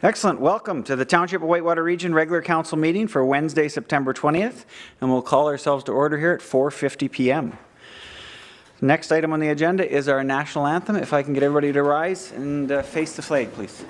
Excellent. Welcome to the Township of Whitewater Region regular council meeting for Wednesday, September 20th, and we'll call ourselves to order here at 4:50 p.m. Next item on the agenda is our national anthem. If I can get everybody to rise and face the flag, please.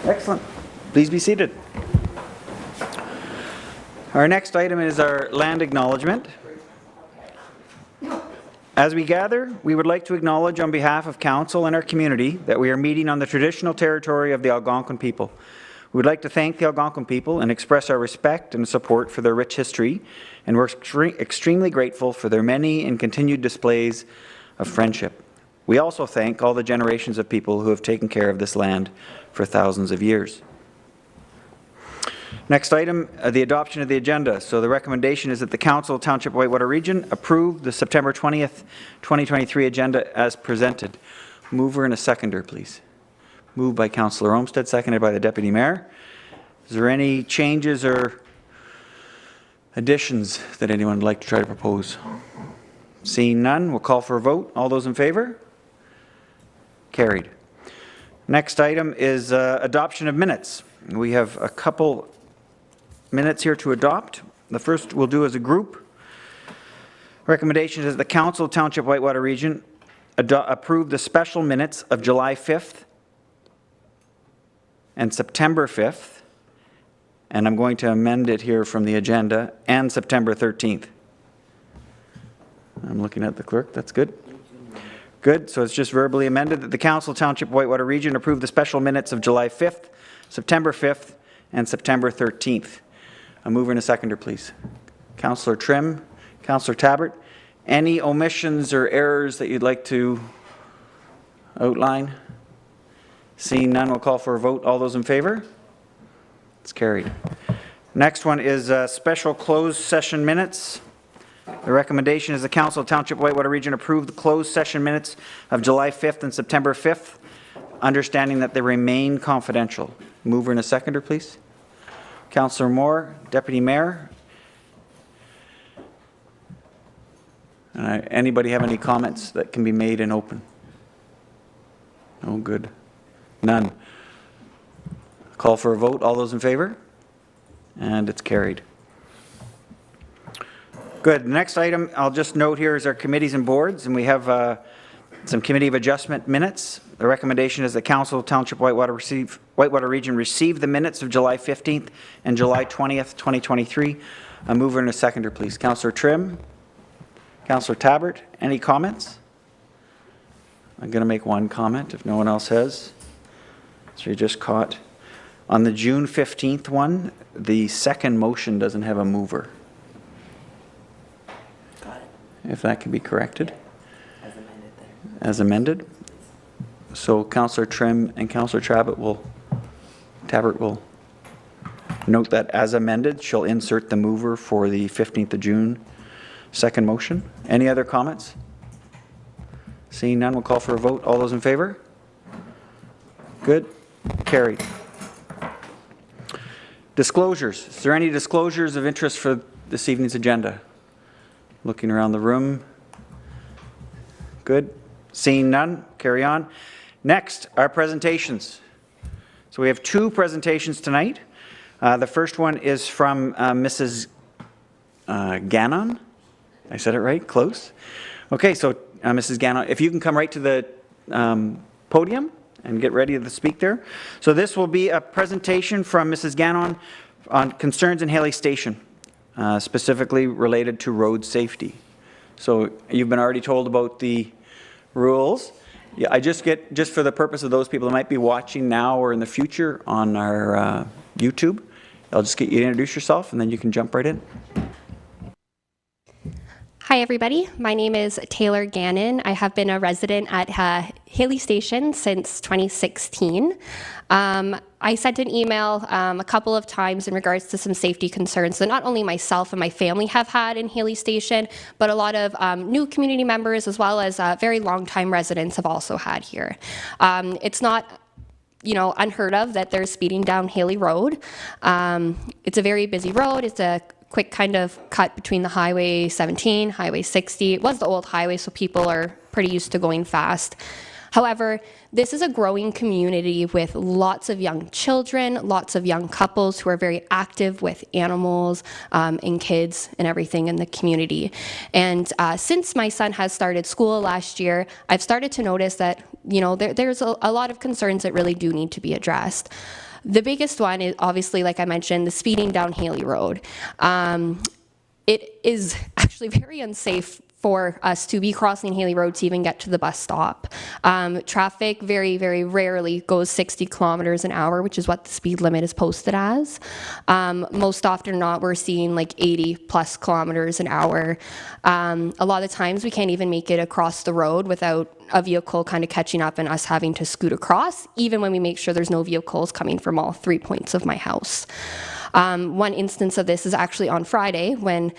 Excellent. Please be seated. Our next item is our land acknowledgement. As we gather, we would like to acknowledge on behalf of Council and our community that we are meeting on the traditional territory of the Algonquin people. We would like to thank the Algonquin people and express our respect and support for their rich history, and we're extremely grateful for their many and continued displays of friendship. We also thank all the generations of people who have taken care of this land for thousands of years. Next item, the adoption of the agenda. So the recommendation is that the Council, Township of Whitewater Region, approve the September 20th, 2023 agenda as presented. Mover and a seconder, please. Moved by Councillor Olmsted, seconded by the Deputy Mayor. Is there any changes or additions that anyone would like to try to propose? Seeing none, we'll call for a vote. All those in favor? Carried. Next item is adoption of minutes. We have a couple minutes here to adopt. The first we'll do as a group. Recommendation is the Council, Township Whitewater Region approve the special minutes of July 5th and September 5th, and I'm going to amend it here from the agenda, and September 13th. I'm looking at the clerk. That's good. Good, so it's just verbally amended that the Council, Township Whitewater Region approve the special minutes of July 5th, September 5th, and September 13th. A mover and a seconder, please. Councillor Trim, Councillor Tabbert, any omissions or errors that you'd like to outline? Seeing none, we'll call for a vote. All those in favor? It's carried. Next one is special closed session minutes. The recommendation is the Council of Township Whitewater Region approve the closed session minutes of July 5th and September 5th, understanding that they remain confidential. Mover and a seconder, please. Councillor Moore, Deputy Mayor. Anybody have any comments that can be made in open? Oh, good. None. Call for a vote. All those in favor? And it's carried. Good. The next item I'll just note here is our committees and boards, and we have some committee of adjustment minutes. The recommendation is the Council of Township Whitewater Region receive the minutes of July 15th and July 20th, 2023. A mover and a seconder, please. Councillor Trim, Councillor Tabbert, any comments? I'm going to make one comment if no one else has. So you just caught. On the June 15th one, the second motion doesn't have a mover. If that can be corrected. As amended there. As amended. So Councillor Trim and Councillor Tabbert will note that as amended. She'll insert the mover for the 15th of June second motion. Any other comments? Seeing none, we'll call for a vote. All those in favor? Good. Carried. Disclosures. Is there any disclosures of interest for this evening's agenda? Looking around the room. Good. Seeing none, carry on. Next, our presentations. So we have two presentations tonight. The first one is from Mrs. Gannon. I said it right? Close. Okay, so Mrs. Gannon, if you can come right to the podium and get ready to speak there. So this will be a presentation from Mrs. Gannon on concerns in Haley Station, specifically related to road safety. So you've been already told about the rules. Yeah, I just for the purpose of those people that might be watching now or in the future on our YouTube, I'll just get you to introduce yourself and then you can jump right in. Hi, everybody. My name is Taylor Gannon. I have been a resident at Haley Station since 2016. I sent an email a couple of times in regards to some safety concerns that not only myself and my family have had in Haley Station, but a lot of new community members as well as very long-time residents have also had here. It's not unheard of that there's speeding down Haley Road. It's a very busy road. It's a quick kind of cut between the Highway 17, Highway 60. It was the old highway, so people are pretty used to going fast. However, this is a growing community with lots of young children, lots of young couples who are very active with animals and kids and everything in the community. And since my son has started school last year, I've started to notice that there's a lot of concerns that really do need to be addressed. The biggest one is obviously, like I mentioned, the speeding down Haley Road. It is actually very unsafe for us to be crossing Haley Road to even get to the bus stop. Traffic very, very rarely goes 60 kilometers an hour, which is what the speed limit is posted as. Most often or not, we're seeing like 80 plus kilometers an hour. A lot of times we can't even make it across the road without a vehicle kind of catching up and us having to scoot across, even when we make sure there's no vehicles coming from all 3 points of my house. One instance of this is actually on Friday when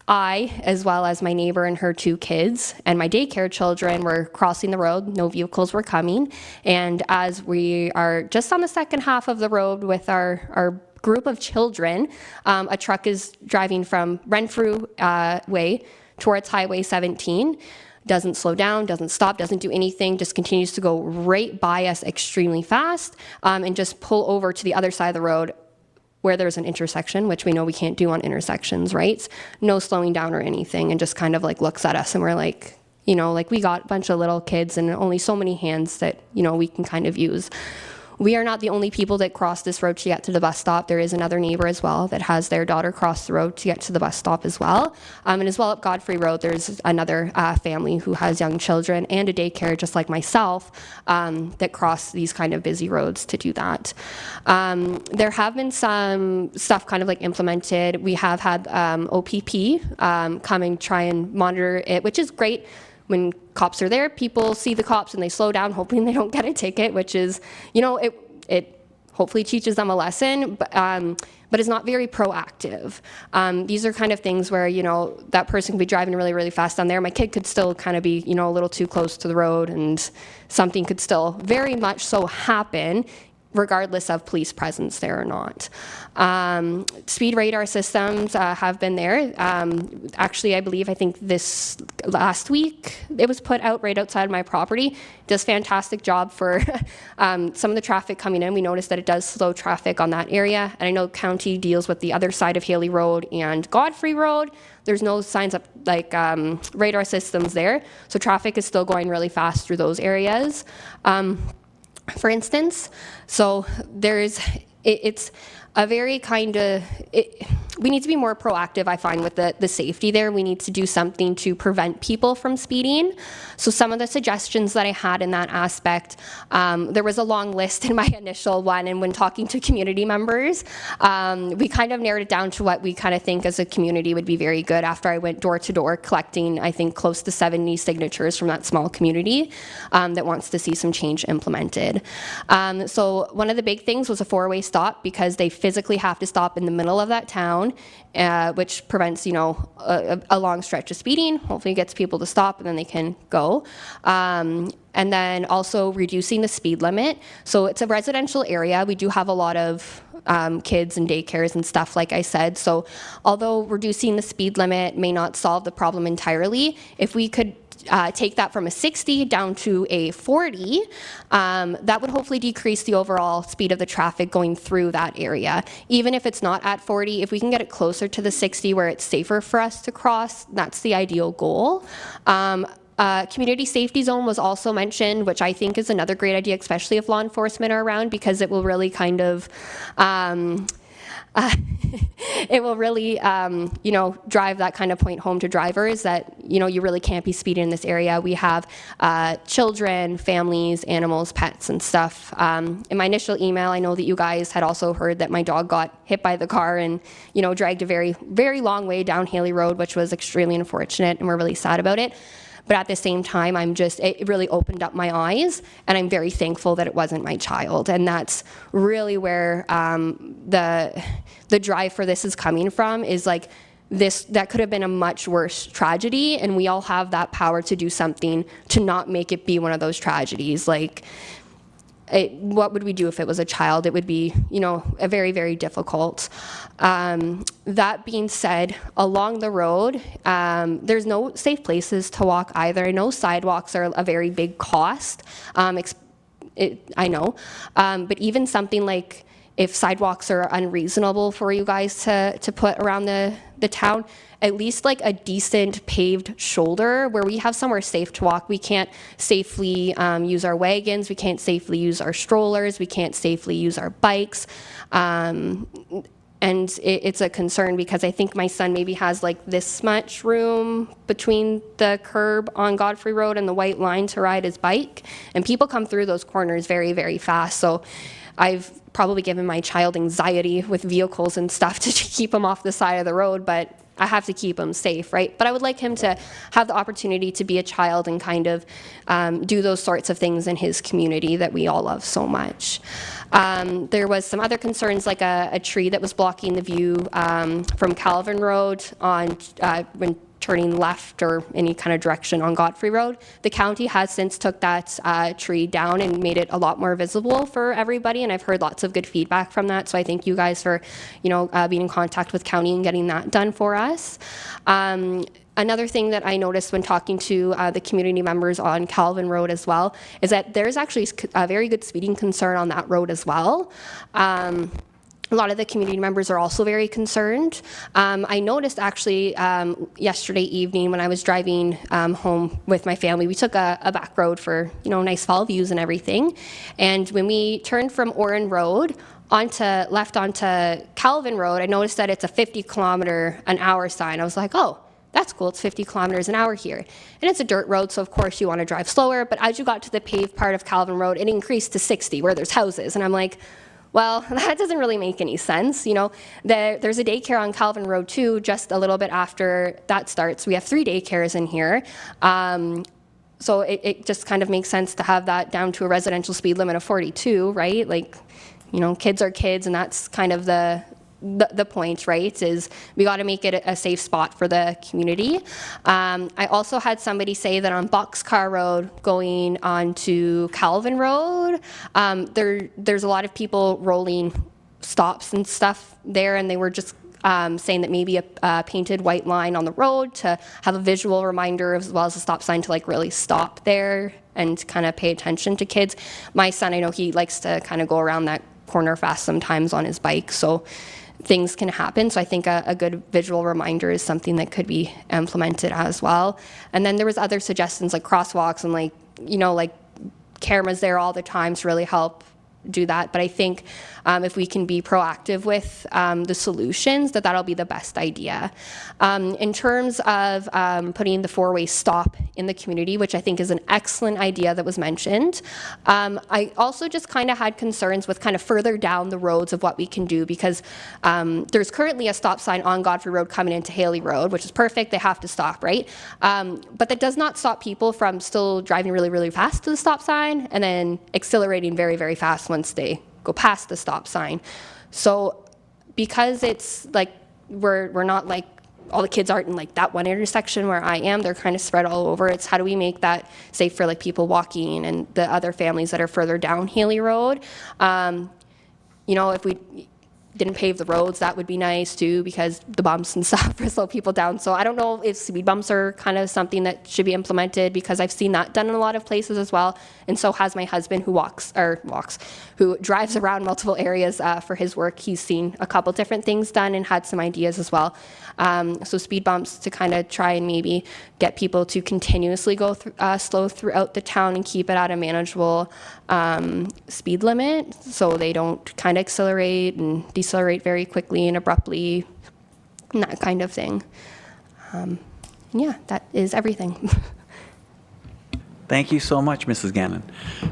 I, as well as my neighbor and her 2 kids, and my daycare children were crossing the road. No vehicles were coming. And as we are just on the second half of the road with our group of children, a truck is driving from Renfrew way towards Highway 17. Doesn't slow down, doesn't stop, doesn't do anything, just continues to go right by us extremely fast and just pull over to the other side of the road where there's an intersection, which we know we can't do on intersections, right? No slowing down or anything, and just kind of like looks at us and we're like, we got a bunch of little kids and only so many hands that, we can kind of use. We are not the only people that cross this road to get to the bus stop. There is another neighbor as well that has their daughter cross the road to get to the bus stop as well. And as well up Godfrey Road, there's another family who has young children and a daycare just like myself that cross these kind of busy roads to do that. There have been some stuff kind of like implemented. We have had OPP come and try and monitor it, which is great. When cops are there, people see the cops and they slow down, hoping they don't get a ticket, which is, it hopefully teaches them a lesson, but it's not very proactive. These are kind of things where, that person could be driving really, really fast down there. My kid could still kind of be, a little too close to the road, and something could still very much so happen regardless of police presence there or not. Speed radar systems have been there. Actually, I think this last week it was put out right outside of my property. Does fantastic job for some of the traffic coming in. We noticed that it does slow traffic on that area. And I know county deals with the other side of Haley Road and Godfrey Road. There's no signs up like radar systems there. So traffic is still going really fast through those areas. For instance, so it's a very kind of, we need to be more proactive, I find, with the safety there. We need to do something to prevent people from speeding. So some of the suggestions that I had in that aspect, there was a long list in my initial one, and when talking to community members, we kind of narrowed it down to what we kind of think as a community would be very good after I went door to door collecting, I think, close to 70 signatures from that small community that wants to see some change implemented. So one of the big things was a 4-way stop, because they physically have to stop in the middle of that town, which prevents, a long stretch of speeding. Hopefully it gets people to stop and then they can go. And then also reducing the speed limit. So it's a residential area. We do have a lot of kids and daycares and stuff, like I said. So although reducing the speed limit may not solve the problem entirely, if we could take that from a 60 down to a 40, that would hopefully decrease the overall speed of the traffic going through that area. Even if it's not at 40, if we can get it closer to the 60 where it's safer for us to cross, that's the ideal goal. Community safety zone was also mentioned, which I think is another great idea, especially if law enforcement are around, because it will really kind of it will really, drive that kind of point home to drivers that, you really can't be speeding in this area. We have children, families, animals, pets, and stuff. In my initial email, I know that you guys had also heard that my dog got hit by the car and, dragged a very, very long way down Haley Road, which was extremely unfortunate, and we're really sad about it. But at the same time, it really opened up my eyes, and I'm very thankful that it wasn't my child. And that's really where the drive for this is coming from, is like that could have been a much worse tragedy, and we all have that power to do something to not make it be one of those tragedies. Like, what would we do if it was a child? It would be, a very, very difficult. That being said, along the road, there's no safe places to walk either. I know sidewalks are a very big cost. I know. But even something like, if sidewalks are unreasonable for you guys to put around the town, at least like a decent paved shoulder where we have somewhere safe to walk. We can't safely use our wagons, we can't safely use our strollers, we can't safely use our bikes. And it's a concern because I think my son maybe has like this much room between the curb on Godfrey Road and the white line to ride his bike. And people come through those corners very, very fast. So I've probably given my child anxiety with vehicles and stuff to keep him off the side of the road, but I have to keep him safe, right? But I would like him to have the opportunity to be a child and kind of do those sorts of things in his community that we all love so much. There was some other concerns, like a tree that was blocking the view from Calvin Road when turning left or any kind of direction on Godfrey Road. The county has since took that tree down and made it a lot more visible for everybody, and I've heard lots of good feedback from that, so I thank you guys for being in contact with county and getting that done for us. Another thing that I noticed when talking to the community members on Calvin Road as well is that there's actually a very good speeding concern on that road as well. A lot of the community members are also very concerned. I noticed actually yesterday evening when I was driving home with my family, we took a back road for nice fall views and everything. And when we turned from Oren Road left onto Calvin Road, I noticed that it's a 50-kilometer-an-hour sign. I was like, oh, that's cool, it's 50 kilometers an hour here. And it's a dirt road, so of course you want to drive slower, but as you got to the paved part of Calvin Road, it increased to 60 where there's houses. And I'm like, well, that doesn't really make any sense. There's a daycare on Calvin Road too, just a little bit after that starts. We have 3 daycares in here. So it just kind of makes sense to have that down to a residential speed limit of 42, right? Like, kids are kids, and that's kind of the point, right, is we got to make it a safe spot for the community. I also had somebody say that on Boxcar Road going on to Calvin Road, there's a lot of people rolling stops and stuff there, and they were just saying that maybe a painted white line on the road to have a visual reminder as well as a stop sign to like really stop there and kind of pay attention to kids. My son, I know he likes to kind of go around that corner fast sometimes on his bike, so things can happen. So I think a good visual reminder is something that could be implemented as well. And then there was other suggestions like crosswalks and like cameras there all the time to really help do that. But I think if we can be proactive with the solutions, that'll be the best idea. In terms of putting the 4-way stop in the community, which I think is an excellent idea that was mentioned, I also just kind of had concerns with kind of further down the roads of what we can do, because there's currently a stop sign on Godfrey Road coming into Haley Road, which is perfect. They have to stop, right? But that does not stop people from still driving really, really fast to the stop sign and then accelerating very, very fast once they go past the stop sign. So because it's like we're not like all the kids aren't in like that one intersection where I am, they're kind of spread all over. It's how do we make that safe for like people walking and the other families that are further down Haley Road. If we didn't pave the roads, that would be nice too, because the bumps and stuff for slow people down. So I don't know if speed bumps are kind of something that should be implemented, because I've seen that done in a lot of places as well. And so has my husband, who drives around multiple areas for his work. He's seen a couple different things done and had some ideas as well. So speed bumps to kind of try and maybe get people to continuously go slow throughout the town and keep it at a manageable speed limit, so they don't kind of accelerate and decelerate very quickly and abruptly, and that kind of thing. Yeah, that is everything. Thank you so much, Mrs. Gannon.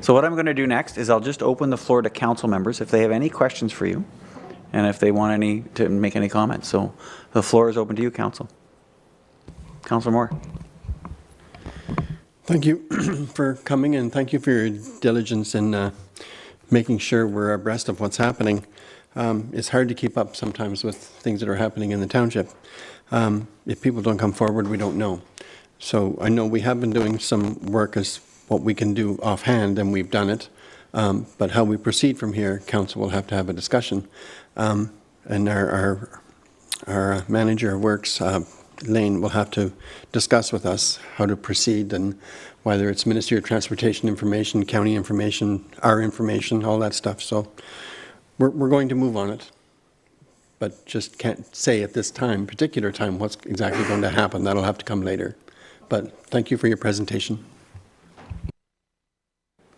So what I'm going to do next is I'll just open the floor to council members if they have any questions for you, and if they want to make any comments. So the floor is open to you, council. Councillor Moore. Thank you for coming, and thank you for your diligence in making sure we're abreast of what's happening. It's hard to keep up sometimes with things that are happening in the township. If people don't come forward, we don't know. So I know we have been doing some work as what we can do offhand, and we've done it. But how we proceed from here, council will have to have a discussion. And our manager of works, Lane, will have to discuss with us how to proceed, and whether it's Ministry of Transportation information, county information, our information, all that stuff. So we're going to move on it, but just can't say at this time, particular time, what's exactly going to happen. That'll have to come later. But thank you for your presentation.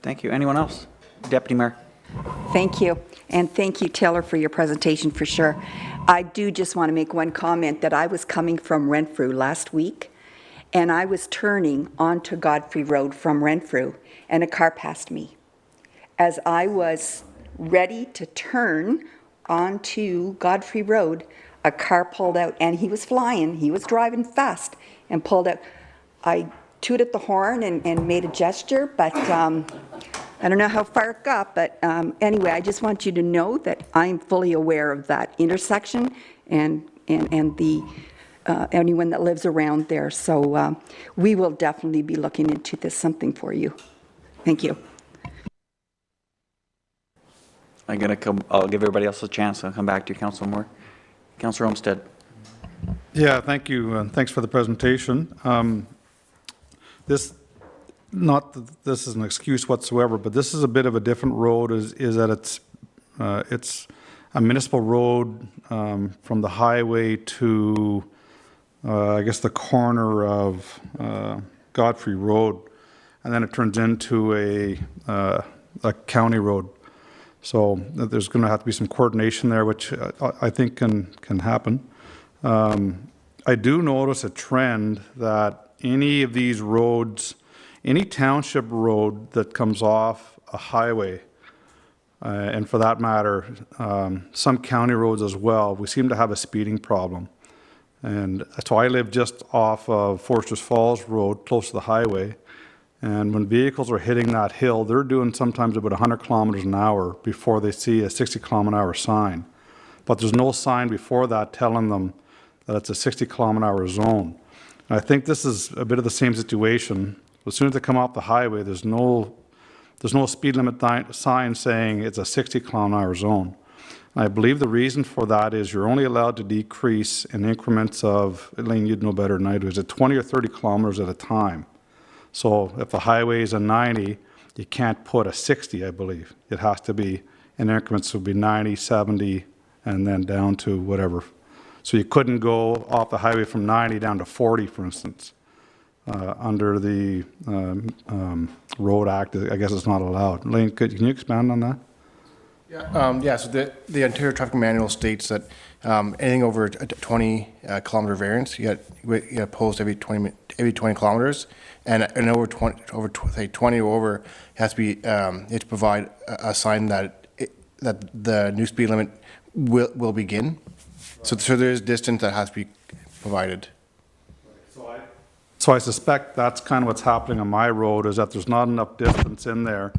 Thank you. Anyone else? Deputy Mayor. Thank you. And thank you, Taylor, for your presentation for sure. I do just want to make one comment that I was coming from Renfrew last week, and I was turning onto Godfrey Road from Renfrew, and a car passed me. As I was ready to turn onto Godfrey Road, a car pulled out, and he was flying. He was driving fast and pulled out. I tooted the horn and made a gesture, but I don't know how far it got, but anyway, I just want you to know that I'm fully aware of that intersection and the anyone that lives around there. So we will definitely be looking into this, something for you. Thank you. I'll give everybody else a chance. I'll come back to you, Councillor Moore. Councillor Olmsted. Yeah, thank you. Thanks for the presentation. Not that this is an excuse whatsoever, but this is a bit of a different road. Is that it's a municipal road from the highway to I guess the corner of Godfrey Road, and then it turns into a county road. So there's going to have to be some coordination there, which I think can happen. I do notice a trend that any of these roads, any township road that comes off a highway, and for that matter, some county roads as well, we seem to have a speeding problem. And so I live just off of Foresters Falls Road, close to the highway, and when vehicles are hitting that hill, they're doing sometimes about 100 kilometers an hour before they see a 60 kilometer an hour sign. But there's no sign before that telling them that it's a 60 kilometer an hour zone. And I think this is a bit of the same situation. As soon as they come off the highway, there's no speed limit sign saying it's a 60 kilometer an hour zone. And I believe the reason for that is you're only allowed to decrease in increments of, Elaine, you'd know better than I do, is it 20 or 30 kilometers at a time. So if the highway is a 90, you can't put a 60, I believe. It has to be in increments, so it would be 90, 70, and then down to whatever. So you couldn't go off the highway from 90 down to 40, for instance. Under the Road Act, I guess it's not allowed. Lane, can you expand on that? Yeah, so the Ontario Traffic Manual states that anything over a 20 kilometer variance, you get post every 20 kilometers, and over 20 or over, it has to be you have to provide a sign that the new speed limit will begin. So there is distance that has to be provided. So I suspect that's kind of what's happening on my road, is that there's not enough distance in there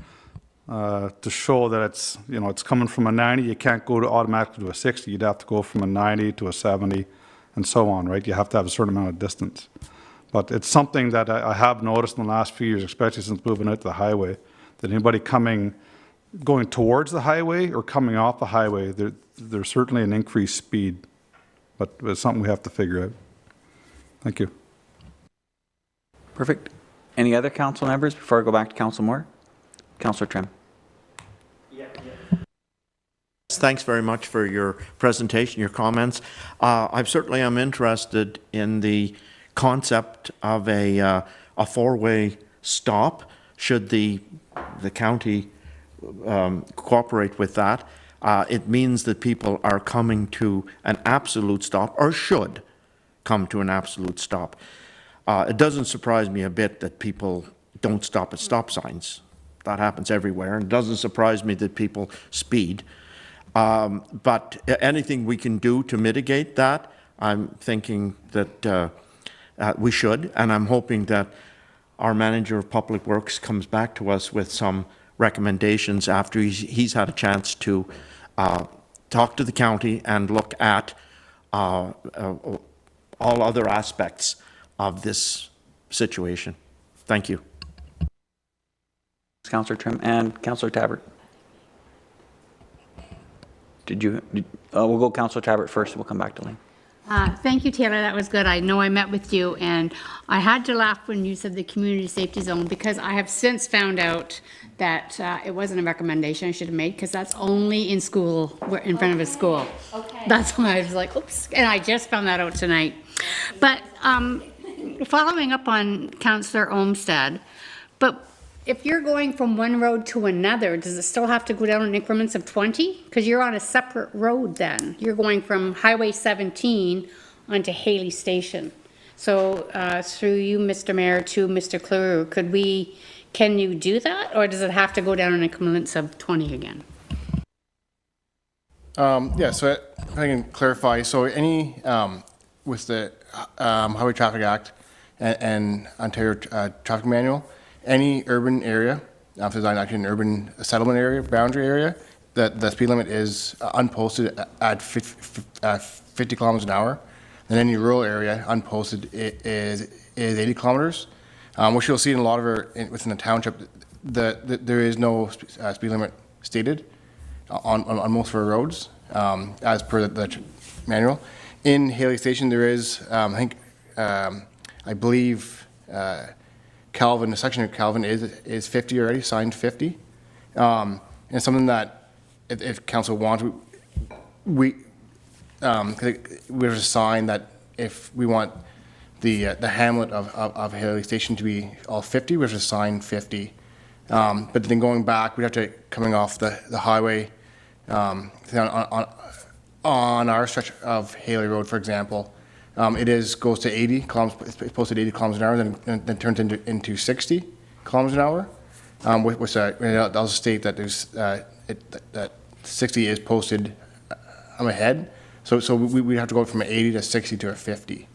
to show that it's, it's coming from a 90. You can't go automatically to a 60. You'd have to go from a 90 to a 70 and so on, right? You have to have a certain amount of distance. But it's something that I have noticed in the last few years, especially since moving out to the highway, that anybody going towards the highway or coming off the highway, there's certainly an increased speed, but it's something we have to figure out. Thank you. Perfect. Any other council members before I go back to Council Moore? Councillor Trim. Thanks very much for your presentation, your comments. I certainly am interested in the concept of a four-way stop, should the county cooperate with that. It means that people are coming to an absolute stop, or should come to an absolute stop. It doesn't surprise me a bit that people don't stop at stop signs. That happens everywhere. And it doesn't surprise me that people speed. But anything we can do to mitigate that, I'm thinking that we should, and I'm hoping that our manager of public works comes back to us with some recommendations after he's had a chance to talk to the county and look at all other aspects of this situation. Thank you. Councillor Trim and Councillor Tabbert. We'll go Councillor Tabbert first, and we'll come back to Lane. Thank you, Taylor. That was good. I know I met with you, and I had to laugh when you said the community safety zone, because I have since found out that it wasn't a recommendation I should have made, because that's only in school, in front of a school. Okay. That's why I was like, oops. And I just found that out tonight. But following up on Councillor Olmsted, but if you're going from one road to another, does it still have to go down in increments of 20? Because you're on a separate road then. You're going from Highway 17 onto Haley Station. So through you, Mr. Mayor, to Mr. Clear, can you do that? Or does it have to go down in increments of 20 again? Yeah, so if I can clarify, so any, with the Highway Traffic Act and Ontario Traffic Manual, any urban area, if there's actually an urban settlement area, boundary area, the speed limit is unposted at 50 kilometers an hour. And any rural area, unposted, is 80 kilometers. Which you'll see in a lot of within the township, there is no speed limit stated on most of our roads, as per the manual. In Haley Station, there is, I believe, Calvin, the section of Calvin is 50 already, signed 50. And it's something that if council wants, we there's a sign that if we want the hamlet of Haley Station to be all 50, we're just sign 50. But then going back, we'd have to, coming off the highway on our stretch of Haley Road, for example, it goes to 80 kilometers, it's posted 80 kilometers an hour, then turns into 60 kilometers an hour, which I'll state that there's, that 60 is posted ahead. So we have to go from an 80 to 60 to a 50.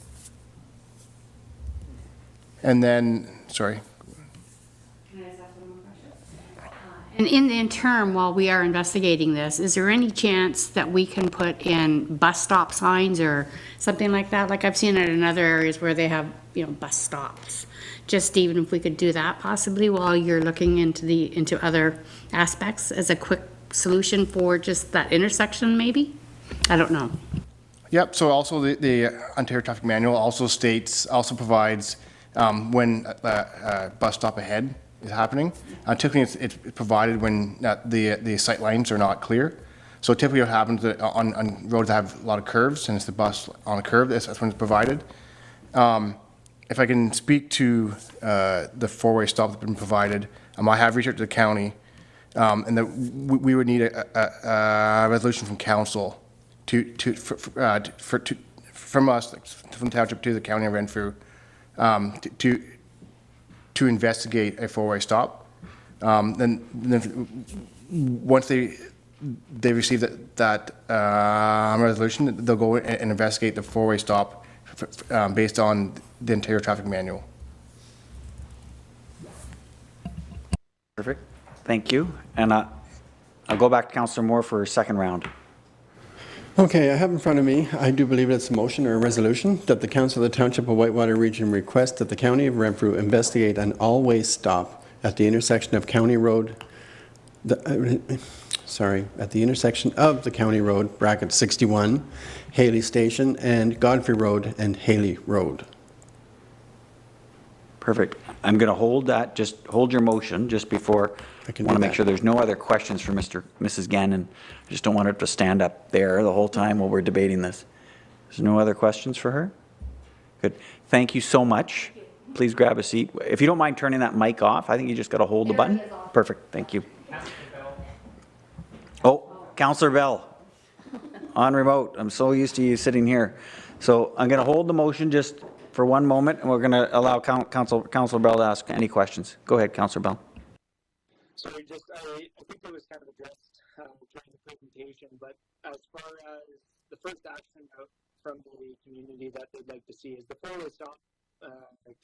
And then, sorry. Can I just ask one more question? And in the interim, while we are investigating this, is there any chance that we can put in bus stop signs or something like that? Like I've seen it in other areas where they have, bus stops. Just even if we could do that possibly while you're looking into other aspects as a quick solution for just that intersection, maybe? I don't know. Yep. So also the Ontario Traffic Manual also provides when a bus stop ahead is happening. Typically, it's provided when the sight lines are not clear. So typically, what happens on roads that have a lot of curves, and it's the bus on a curve, that's when it's provided. If I can speak to the four-way stop that's been provided, I have reached out to the county, and that we would need a resolution from council from us, from the township to the county of Renfrew, to investigate a four-way stop. Then once they receive that resolution, they'll go and investigate the four-way stop based on the Ontario Traffic Manual. Perfect. Thank you. And I'll go back to Councillor Moore for a second round. Okay, I have in front of me, I do believe it's a motion or a resolution that the Council of the Township of Whitewater Region request that the County of Renfrew investigate an all-way stop at the intersection of County Road, at the intersection of the County Road, bracket 61, Haley Station, and Godfrey Road and Haley Road. Perfect. I'm going to hold that, just hold your motion just before. I can want do to make that. sure there's no other questions for Mrs. Gannon. I just don't want her to stand up there the whole time while we're debating this. There's no other questions for her? Good. Thank you so much. Please grab a seat. If you don't mind turning that mic off, I think you just got to hold the button. Perfect. Thank you. Oh, Councillor Bell on remote. I'm so used to you sitting here. So I'm going to hold the motion just for one moment, and we're going to allow Councillor Bell to ask any questions. Go ahead, Councillor Bell. Sorry, I think it was kind of addressed during the presentation, but as far as the first action out from the community that they'd like to see is the four-way stop,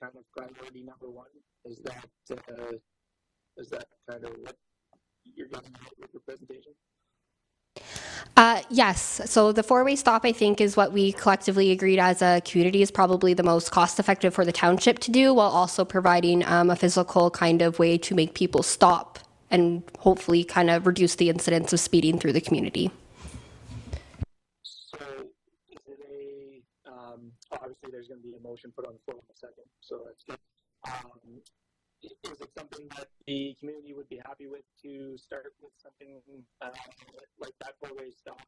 kind of priority number one. Is that kind of what you're getting at with your presentation? Yes. So the four-way stop, I think, is what we collectively agreed as a community is probably the most cost-effective for the township to do, while also providing a physical kind of way to make people stop and hopefully kind of reduce the incidence of speeding through the community. So is it obviously there's going to be a motion put on the floor in a second, so that's good. Is it something that the community would be happy with to start with something like that four-way stop,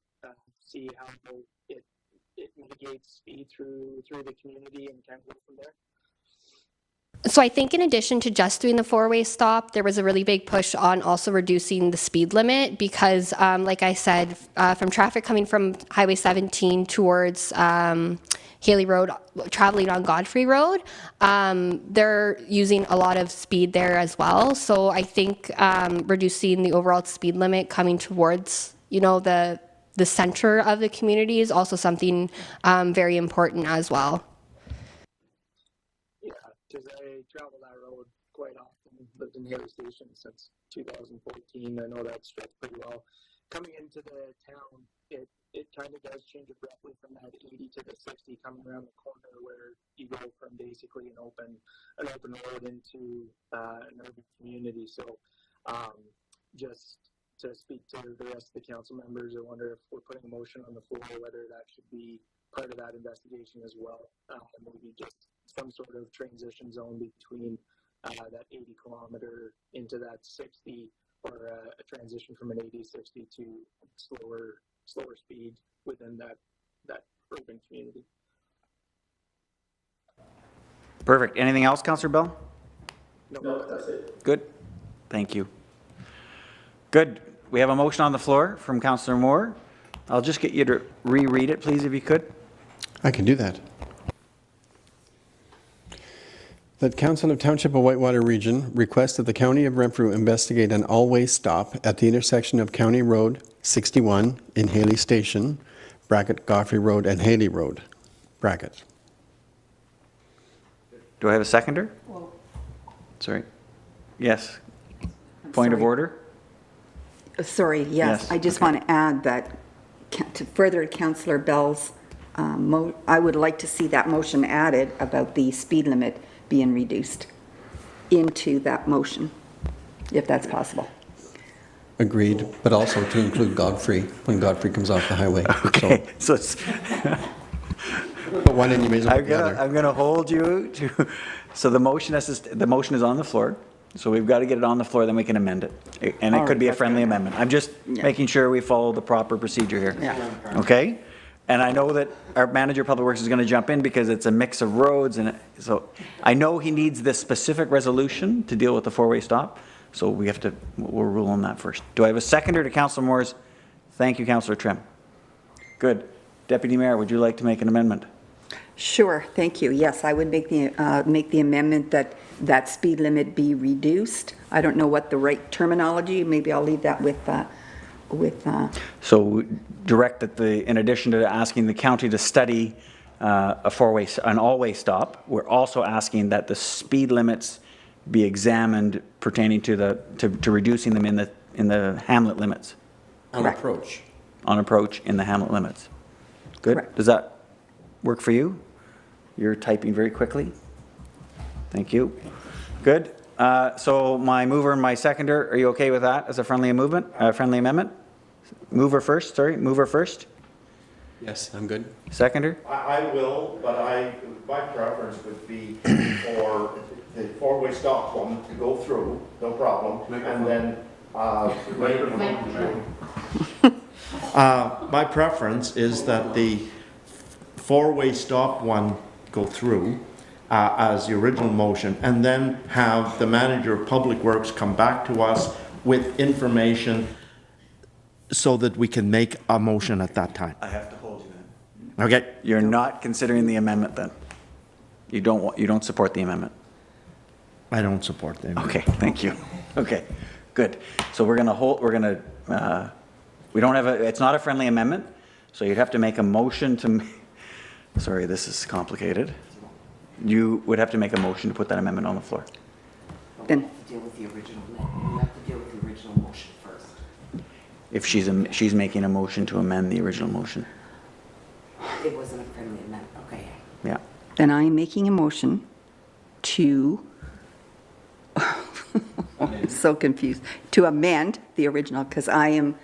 see how it mitigates speed through the community and kind of go from there? So I think in addition to just doing the four-way stop, there was a really big push on also reducing the speed limit because, like I said, from traffic coming from Highway 17 towards Haley Road, traveling on Godfrey Road, they're using a lot of speed there as well. So I think reducing the overall speed limit coming towards, the center of the community is also something very important as well. Yeah, because I travel that road quite often, lived in Haley Station since 2014. I know that stretch pretty well. Coming into the town, it kind of does change abruptly from that 80 to the 60 coming around the corner where you go from basically an open road into an urban community. So just to speak to the rest of the council members, I wonder if we're putting a motion on the floor, whether that should be part of that investigation as well. Maybe just some sort of transition zone between that 80 kilometer into that 60, or a transition from an 80-60 to slower speed within that urban community. Perfect. Anything else, Councillor Bell? No, that's it. Good. Thank you. Good. We have a motion on the floor from Councillor Moore. I'll just get you to reread it, please, if you could. I can do that. That Council of Township of Whitewater Region requests that the County of Renfrew investigate an all-way stop at the intersection of County Road 61 in Haley Station, bracket Godfrey Road and Haley Road, bracket. Do I have a seconder? Sorry. Yes. Point of order? Sorry, yes. I just want to add that to further Councillor Bell's, I would like to see that motion added about the speed limit being reduced into that motion, if that's possible. Agreed, but also to include Godfrey when Godfrey comes off the highway. Okay. So it's, But one and you may as well put the other. I'm going to hold you to, so the motion is on the floor. So we've got to get it on the floor, then we can amend it. And it could be a friendly amendment. I'm just making sure we follow the proper procedure here. Yeah. Okay? And I know that our manager of public works is going to jump in because it's a mix of roads, and so I know he needs this specific resolution to deal with the four-way stop. So we'll rule on that first. Do I have a seconder to Councillor Moore's? Thank you, Councillor Trim. Good. Deputy Mayor, would you like to make an amendment? Sure, thank you. Yes, I would make the amendment that speed limit be reduced. I don't know what the right terminology, maybe I'll leave that with So direct that in addition to asking the county to study an all-way stop, we're also asking that the speed limits be examined pertaining to reducing them in the hamlet limits. On approach. On approach in the hamlet limits. Good? Correct. Does that work for you? You're typing very quickly. Thank you. Good. So my mover and my seconder, are you okay with that as a friendly amendment? Mover first, sorry, mover first. Yes, I'm good. Seconder? I will, but my preference would be for the four-way stop one to go through, no problem, and then, my preference is that the four-way stop one go through, as the original motion, and then have the manager of Public Works come back to us with information so that we can make a motion at that time. I have to hold you then. Okay? You're not considering the amendment then? You don't support the amendment? I don't support them. Okay, thank you. Okay, good. So we're gonna hold, we don't have it's not a friendly amendment, so you'd have to make a motion to, sorry, this is complicated. You would have to make a motion to put that amendment on the floor. Then, Deal with the original, you have to deal with the original motion first. If she's making a motion to amend the original motion. It wasn't a friendly amendment, okay. Yeah. then I am making a motion to, I'm so confused, to amend the original, because I am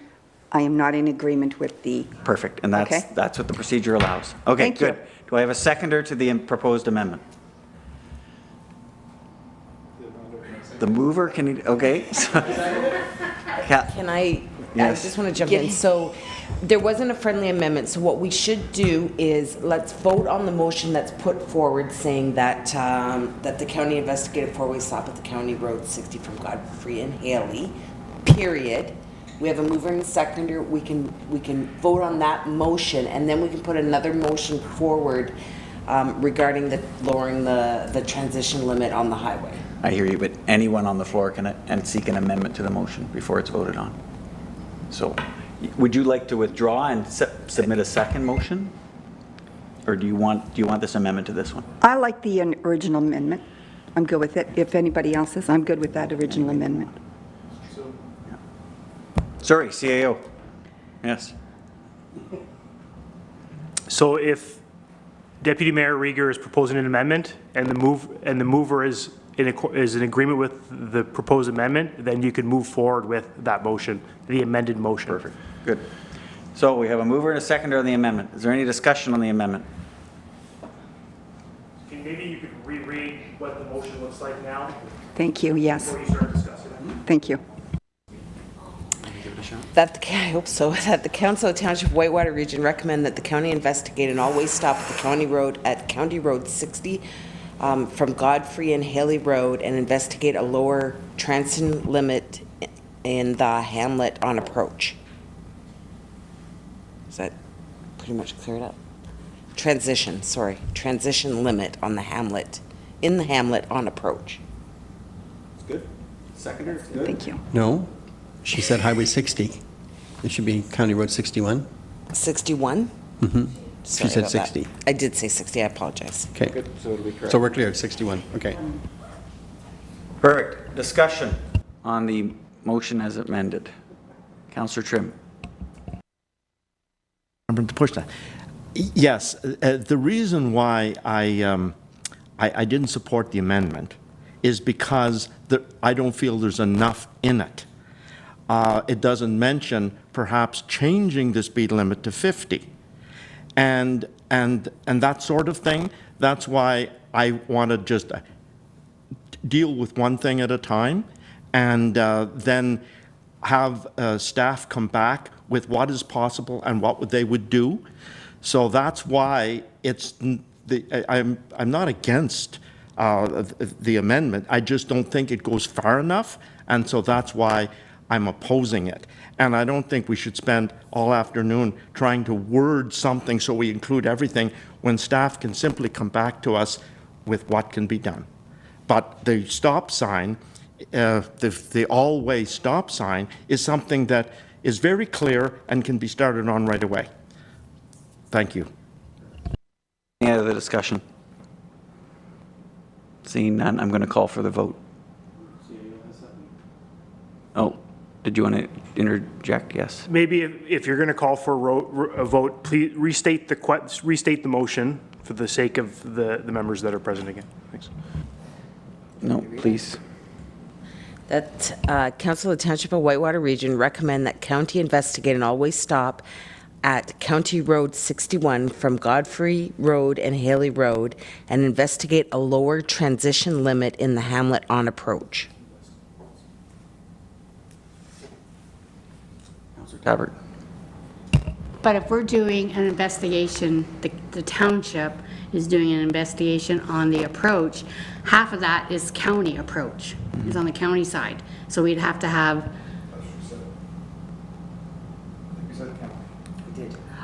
not in agreement with the, Perfect, and Okay. that's what the procedure allows. Okay, Thank you. good. Do I have a seconder to the proposed amendment? The mover, can you, okay. Can I Yes. just want to jump in. So there wasn't a friendly amendment, so what we should do is let's vote on the motion that's put forward saying that, that the county investigate a four-way stop at the county road 60 from Godfrey and Haley, period. We have a mover and a seconder. We can vote on that motion, and then we can put another motion forward regarding the lowering the transition limit on the highway. I hear you, but anyone on the floor can and seek an amendment to the motion before it's voted on. So, would you like to withdraw and submit a second motion? Or do you want this amendment to this one? I like the original amendment. I'm good with it. If anybody else is, I'm good with that original amendment. Sorry, CAO. Yes. So if Deputy Mayor Rieger is proposing an amendment and the mover is in agreement with the proposed amendment, then you can move forward with that motion, the amended motion. Perfect. Good. So we have a mover and a seconder on the amendment. Is there any discussion on the amendment? Maybe you could reread what the motion looks like now Thank you, yes. before you start discussing it. Thank you. I hope so, that the Council of Township Whitewater Region recommend that the county investigate an all-way stop at the county road at County Road 60 from Godfrey and Haley Road and investigate a lower transition limit in the hamlet on approach. Is that pretty much cleared up? Transition limit on the hamlet, in the hamlet on approach. Good. Seconder, good. Thank you. No, she said Highway 60. It should be County Road 61. 61? Mm-hmm. She said 60. I did say 60, I apologize. Okay, Good, so it'll be correct. so we're clear, 61, okay. Perfect. Discussion on the motion as amended. Councillor Trim. I'm going to push that. Yes, the reason why I didn't support the amendment is because I don't feel there's enough in it. It doesn't mention perhaps changing the speed limit to 50 and that sort of thing. That's why I want to just deal with one thing at a time and then have staff come back with what is possible and what they would do. So that's why I'm not against the amendment. I just don't think it goes far enough, and so that's why I'm opposing it. And I don't think we should spend all afternoon trying to word something so we include everything when staff can simply come back to us with what can be done. But the stop sign, the all-way stop sign, is something that is very clear and can be started on right away. Thank you. Any other discussion? Seeing none, I'm going to call for the vote. Oh, did you want to interject? Yes. Maybe if you're going to call for a vote, please restate the motion for the sake of the members that are present again. Thanks. No, please. that Council of the Township of Whitewater Region recommend that county investigate an always stop at County Road 61 from Godfrey Road and Haley Road and investigate a lower transition limit in the hamlet on approach. Councillor Tabbert. But if we're doing an investigation, the township is doing an investigation on the approach, half of that is county approach, is on the county side. So we'd have to have.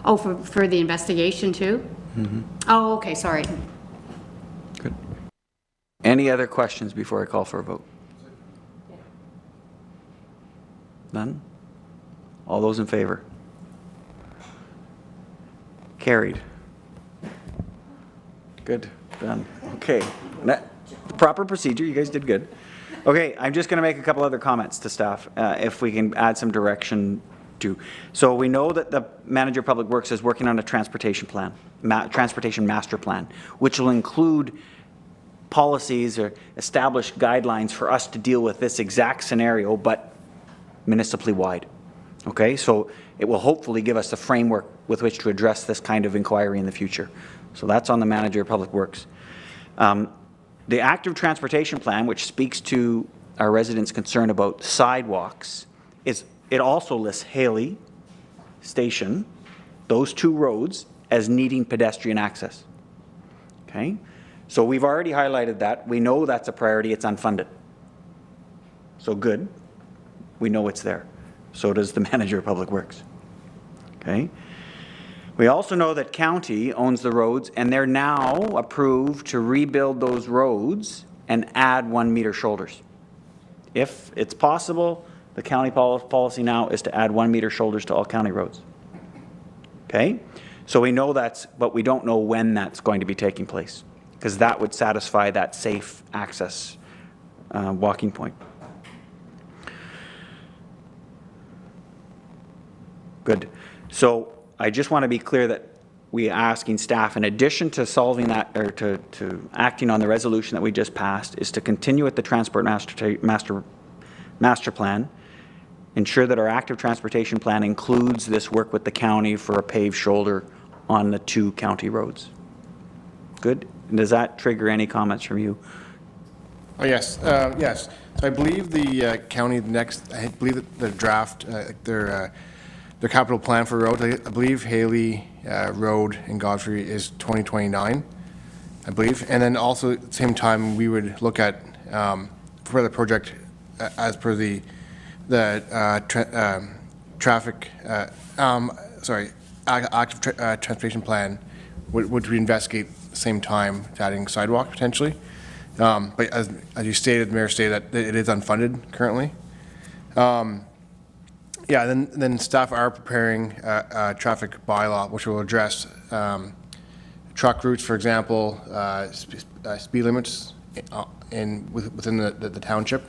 Oh, for the investigation too? Oh, okay, sorry. Good. Any other questions before I call for a vote? None? All those in favor? Carried. Good, done. Okay, proper procedure, you guys did good. Okay, I'm just gonna make a couple other comments to staff, if we can add some direction to. So we know that the Manager of Public Works is working on a transportation plan, transportation master plan, which will include policies or established guidelines for us to deal with this exact scenario, but municipally wide. Okay, so it will hopefully give us a framework with which to address this kind of inquiry in the future. So that's on the Manager of Public Works. The active transportation plan, which speaks to our residents' concern about sidewalks, it also lists Haley Station, those two roads, as needing pedestrian access. Okay, so we've already highlighted that. We know that's a priority. It's unfunded. So good. We know it's there. So does the Manager of Public Works. Okay. We also know that county owns the roads, and they're now approved to rebuild those roads and add 1 meter shoulders. If it's possible, the county policy now is to add 1 meter shoulders to all county roads. Okay? So we know that's, but we don't know when that's going to be taking place, because that would satisfy that safe access walking point. Good. So I just want to be clear that we are asking staff, in addition to solving that, or to acting on the resolution that we just passed, is to continue with the transport master plan, ensure that our active transportation plan includes this work with the county for a paved shoulder on the 2 county roads. Good. And does that trigger any comments from you? Oh, yes, yes. So I believe the county I believe that the draft, their capital plan for roads, I believe Haley Road in Godfrey is 2029, I believe. And then also at the same time, we would look at for the project as per the traffic, active transportation plan, would we investigate at the same time adding sidewalk potentially. But as you stated, the mayor stated that it is unfunded currently. Yeah, then staff are preparing a traffic bylaw which will address truck routes, for example, speed limits within the township.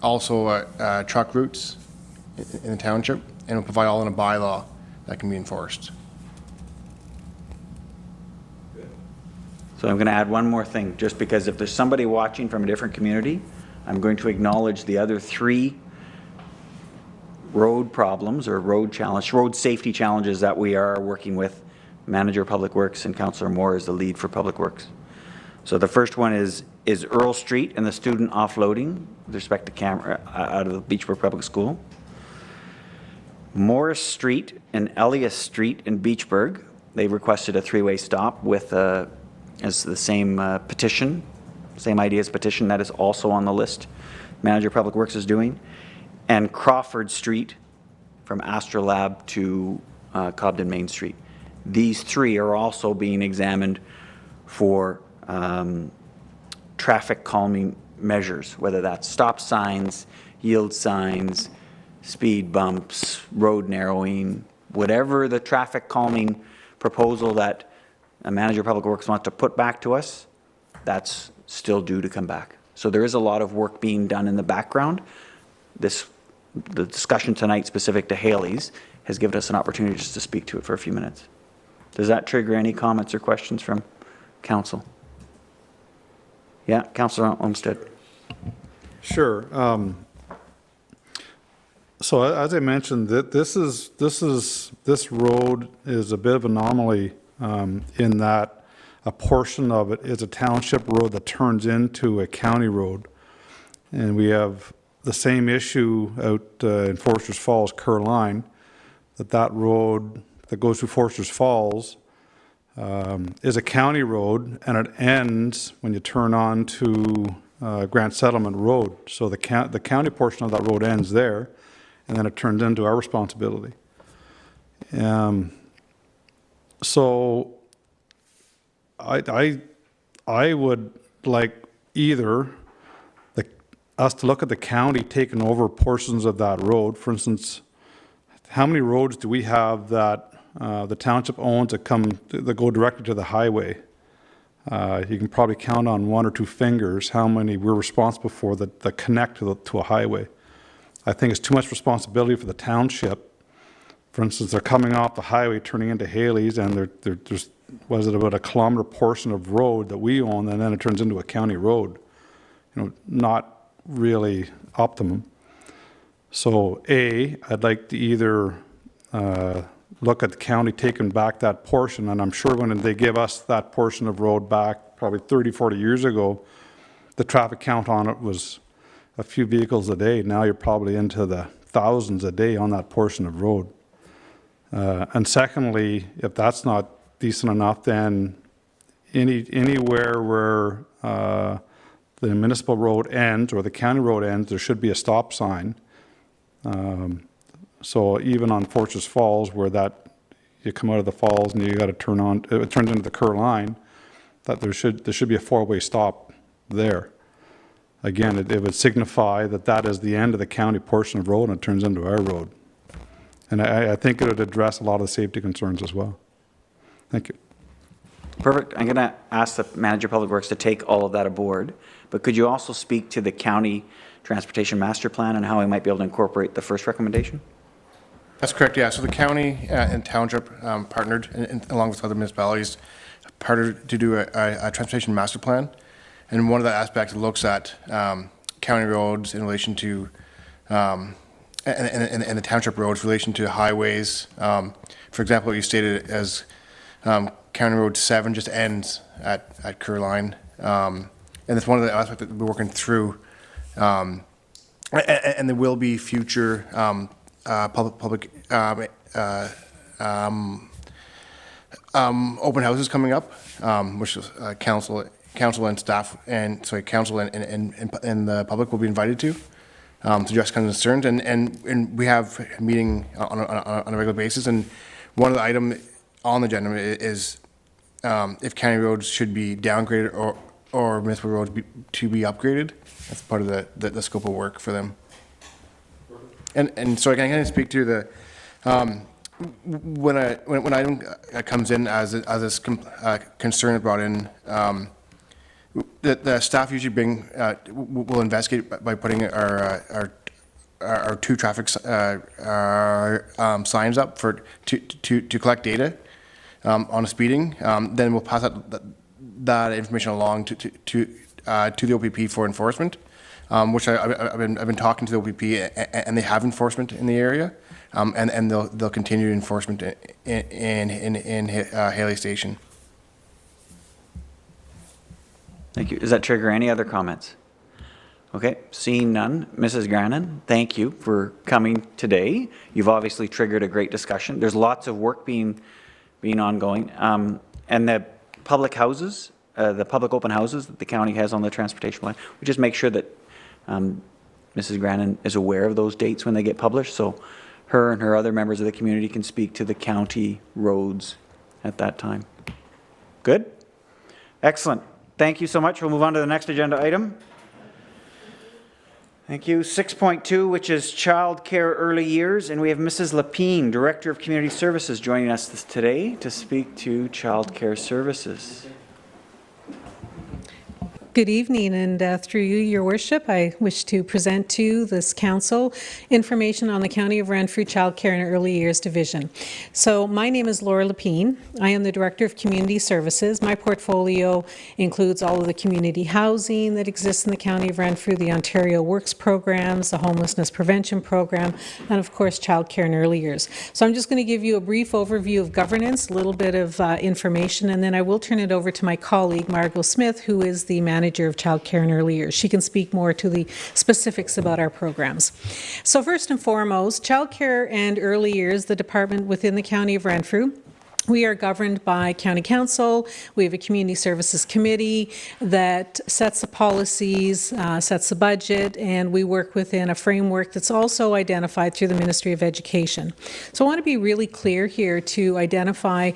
Also truck routes in the township, and will provide all in a bylaw that can be enforced. So I'm going to add one more thing, just because if there's somebody watching from a different community, I'm going to acknowledge the other 3 road problems or road safety challenges that we are working with. Manager of Public Works and Councillor Moore is the lead for Public Works. So the first one is Earl Street and the student offloading with respect to camera out of the Beachburg Public School. Morris Street and Elias Street in Beachburg, they requested a 3-way stop with as the same petition, same idea as petition that is also on the list Manager of Public Works is doing. And Crawford Street from Astrolab to Cobden Main Street. These 3 are also being examined for traffic calming measures, whether that's stop signs, yield signs, speed bumps, road narrowing, whatever the traffic calming proposal that a Manager of Public Works wants to put back to us, that's still due to come back. So there is a lot of work being done in the background. The discussion tonight specific to Haley's has given us an opportunity just to speak to it for a few minutes. Does that trigger any comments or questions from council? Yeah, Councillor Olmsted. Sure. So as I mentioned, this road is a bit of an anomaly in that a portion of it is a township road that turns into a county road. And we have the same issue out in Foresters Falls, Kerr Line, that road that goes through Foresters Falls is a county road, and it ends when you turn on to Grant Settlement Road. So the county portion of that road ends there, and then it turns into our responsibility. So I would like either us to look at the county taking over portions of that road. For instance, how many roads do we have that the township owns that go directly to the highway? You can probably count on one or two fingers how many we're responsible for that connect to a highway. I think it's too much responsibility for the township. For instance, they're coming off the highway, turning into Haley's, and there's about a kilometer portion of road that we own, and then it turns into a county road. Not really optimum. So I'd like to either look at the county taking back that portion, and I'm sure when they give us that portion of road back probably 30, 40 years ago, the traffic count on it was a few vehicles a day. Now you're probably into the thousands a day on that portion of road. And secondly, if that's not decent enough, then anywhere where the municipal road ends or the county road ends, there should be a stop sign. So even on Fortress Falls, where you come out of the falls and you got to turn on, it turns into the Kerr Line, that there should be a four-way stop there. Again, it would signify that is the end of the county portion of road and it turns into our road. And I think it would address a lot of the safety concerns as well. Thank you. Perfect. I'm going to ask the Manager of Public Works to take all of that aboard, but could you also speak to the county transportation master plan and how we might be able to incorporate the first recommendation? That's correct, yeah. So the county and township partnered, along with other municipalities, partnered to do a transportation master plan. And one of the aspects looks at county roads in relation to, and the township roads in relation to highways. For example, you stated as County Road 7 just ends at Kerr Line. And it's one of the aspects that we're working through. And there will be future public open houses coming up, which is council and staff, and council and the public will be invited to address concerns, and we have a meeting on a regular basis. And one of the items on the agenda is if county roads should be downgraded or municipal roads to be upgraded. That's part of the scope of work for them. And so I can kind of speak to the when an item comes in as this concern is brought in, the staff usually will investigate by putting our two traffic signs up to collect data on speeding. Then we'll pass that information along to the OPP for enforcement. Which I've been talking to the OPP, and they have enforcement in the area, and they'll continue enforcement in Haley Station. Thank you. Does that trigger any other comments? Okay, seeing none. Mrs. Gannon, thank you for coming today. You've obviously triggered a great discussion. There's lots of work being ongoing, and the public houses, the public open houses that the county has on the transportation plan. We just make sure that Mrs. Gannon is aware of those dates when they get published, so her and her other members of the community can speak to the county roads at that time. Good? Excellent. Thank you so much. We'll move on to the next agenda item. Thank you. 6.2, which is Child Care Early Years, and we have Mrs. LePine, Director of Community Services, joining us today to speak to Child Care Services. Good evening, and through you, Your Worship, I wish to present to this council information on the County of Renfrew Child Care and Early Years Division. So my name is Laura LePine. I am the Director of Community Services. My portfolio includes all of the community housing that exists in the County of Renfrew, the Ontario Works programs, the Homelessness Prevention Program, and of course, Child Care and Early Years. So I'm just going to give you a brief overview of governance, a little bit of information, and then I will turn it over to my colleague, Margot Smith, who is the Manager of Child Care and Early Years. She can speak more to the specifics about our programs. So first and foremost, Child Care and Early Years, the department within the County of Renfrew. We are governed by County Council. We have a Community Services Committee that sets the policies, sets the budget, and we work within a framework that's also identified through the Ministry of Education. So I want to be really clear here to identify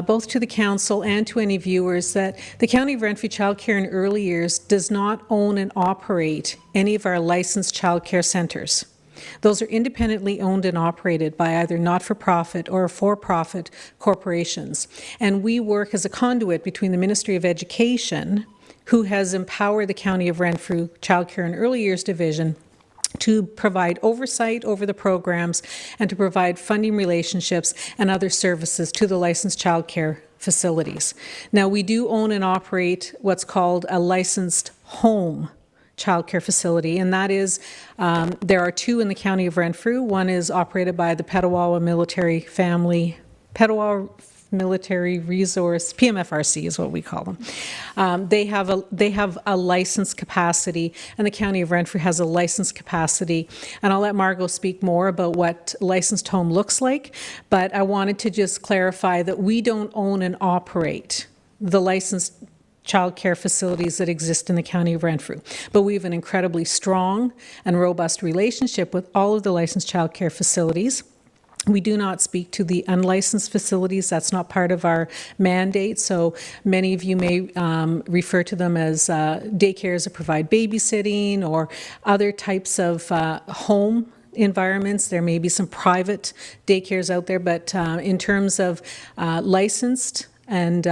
both to the Council and to any viewers that the County of Renfrew Child Care and Early Years does not own and operate any of our licensed child care centres. Those are independently owned and operated by either not-for-profit or for-profit corporations. And we work as a conduit between the Ministry of Education, who has empowered the County of Renfrew Child Care and Early Years Division to provide oversight over the programs and to provide funding relationships and other services to the licensed child care facilities. Now, we do own and operate what's called a licensed home child care facility, and that is, there are two in the County of Renfrew. One is operated by the Petawawa Military Resource, PMFRC is what we call them. They have a licensed capacity, and the County of Renfrew has a licensed capacity. And I'll let Margot speak more about what licensed home looks like, but I wanted to just clarify that we don't own and operate the licensed child care facilities that exist in the County of Renfrew. But we have an incredibly strong and robust relationship with all of the licensed child care facilities. We do not speak to the unlicensed facilities. That's not part of our mandate. So many of you may refer to them as daycares that provide babysitting or other types of home environments. There may be some private daycares out there, but in terms of licensed and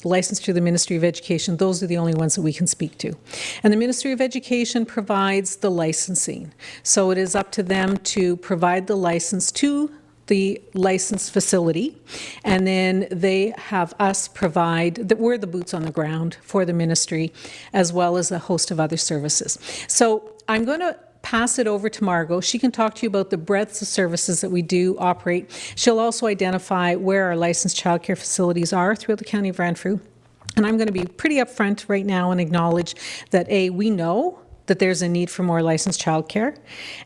licensed through the Ministry of Education, those are the only ones that we can speak to. And the Ministry of Education provides the licensing. So it is up to them to provide the license to the licensed facility, and then they have us provide, that we're the boots on the ground for the ministry, as well as a host of other services. So I'm going to pass it over to Margot. She can talk to you about the breadth of services that we do operate. She'll also identify where our licensed childcare facilities are throughout the County of Renfrew. And I'm going to be pretty upfront right now and acknowledge that A, we know that there's a need for more licensed childcare,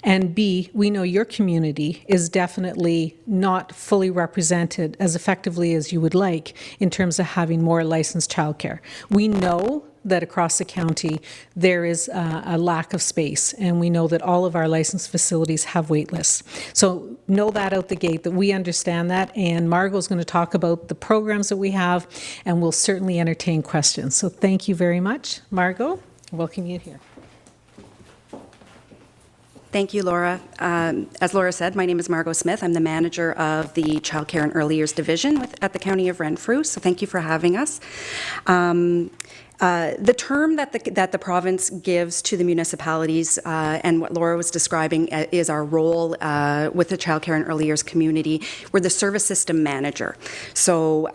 and B, we know your community is definitely not fully represented as effectively as you would like in terms of having more licensed childcare. We know that across the county there is a lack of space, and we know that all of our licensed facilities have wait lists. So know that out the gate, that we understand that, and Margot's going to talk about the programs that we have, and we'll certainly entertain questions. So thank you very much. Margot, welcome you here. Thank you, Laura. As Laura said, my name is Margot Smith. I'm the manager of the Child Care and Early Years Division at the County of Renfrew, so thank you for having us. The term that the province gives to the municipalities and what Laura was describing is our role with the Child Care and Early Years community. We're the service system manager. So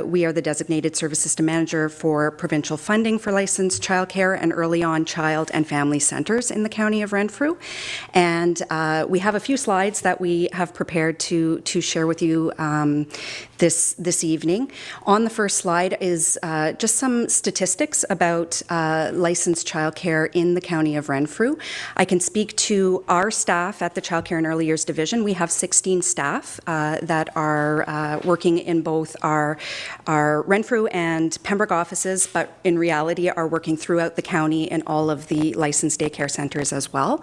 we are the designated service system manager for provincial funding for licensed child care and early on child and family centres in the County of Renfrew. And we have a few slides that we have prepared to share with you this evening. On the first slide is just some statistics about licensed childcare in the County of Renfrew. I can speak to our staff at the Child Care and Early Years Division. We have 16 staff that are working in both our Renfrew and Pembroke offices, but in reality are working throughout the county in all of the licensed daycare centres as well.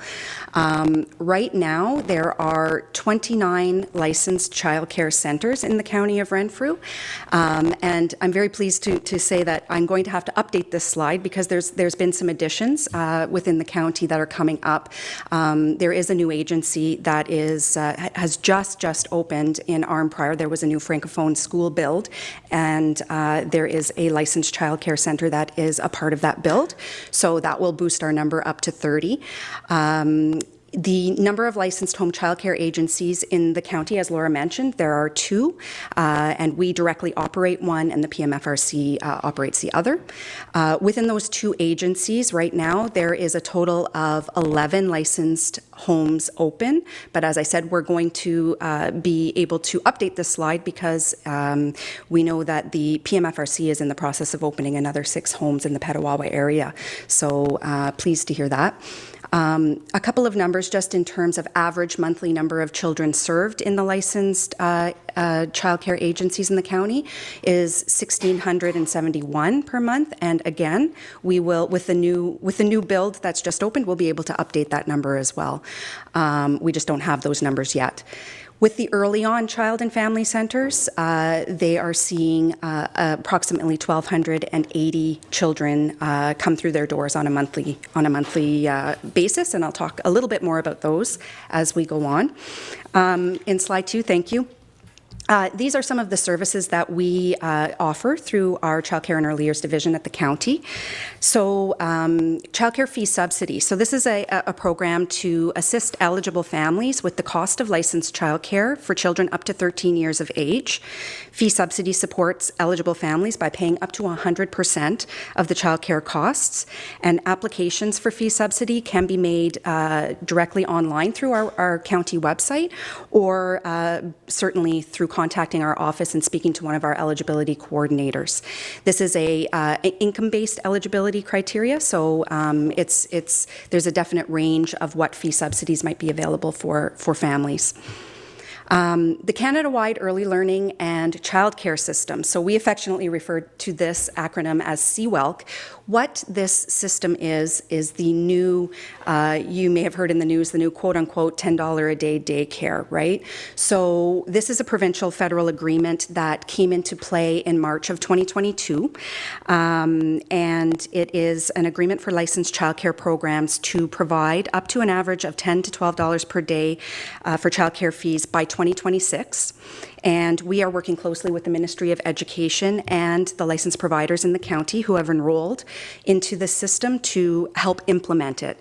Right now, there are 29 licensed childcare centres in the County of Renfrew, and I'm very pleased to say that I'm going to have to update update this slide because there's been some additions within the county that are coming up. There is a new agency that has just opened in Arnprior. There was a new Francophone school build, and there is a licensed childcare centre that is a part of that build. So that will boost our number up to 30. The number of licensed home childcare agencies in the county, as Laura mentioned, there are 2, and we directly operate one, and the PMFRC operates the other. Within those 2 agencies, right now, there is a total of 11 licensed homes open. But as I said, we're going to be able to update this slide because we know that the PMFRC is in the process of opening another 6 homes in the Petawawa area. So pleased to hear that. A couple of numbers just in terms of average monthly number of children served in the licensed childcare agencies in the county is 1,671 per month. And again, we will, with the new build that's just opened, we'll be able to update that number as well. We just don't have those numbers yet. With the early on child and family centres, they are seeing approximately 1,280 children come through their doors on a monthly basis, and I'll talk a little bit more about those as we go on. In slide 2, thank you. These are some of the services that we offer through our Childcare and Early Years Division at the county. So childcare fee subsidy. So this is a program to assist eligible families with the cost of licensed childcare for children up to 13 years of age. Fee subsidy supports eligible families by paying up to 100% of the childcare costs. And applications for fee subsidy can be made directly online through our county website, or certainly through contacting our office and speaking to one of our eligibility coordinators. This is a income-based eligibility criteria, so there's a definite range of what fee subsidies might be available for families. The Canada-wide Early Learning and Childcare System, so we affectionately refer to this acronym as CWELC. What this system is the new, you may have heard in the news, the new quote-unquote $10 a day daycare, right? So this is a provincial federal agreement that came into play in March of 2022, and it is an agreement for licensed childcare programs to provide up to an average of $10 to $12 per day for childcare fees by 2026. And we are working closely with the Ministry of Education and the licensed providers in the county who have enrolled into the system to help implement it.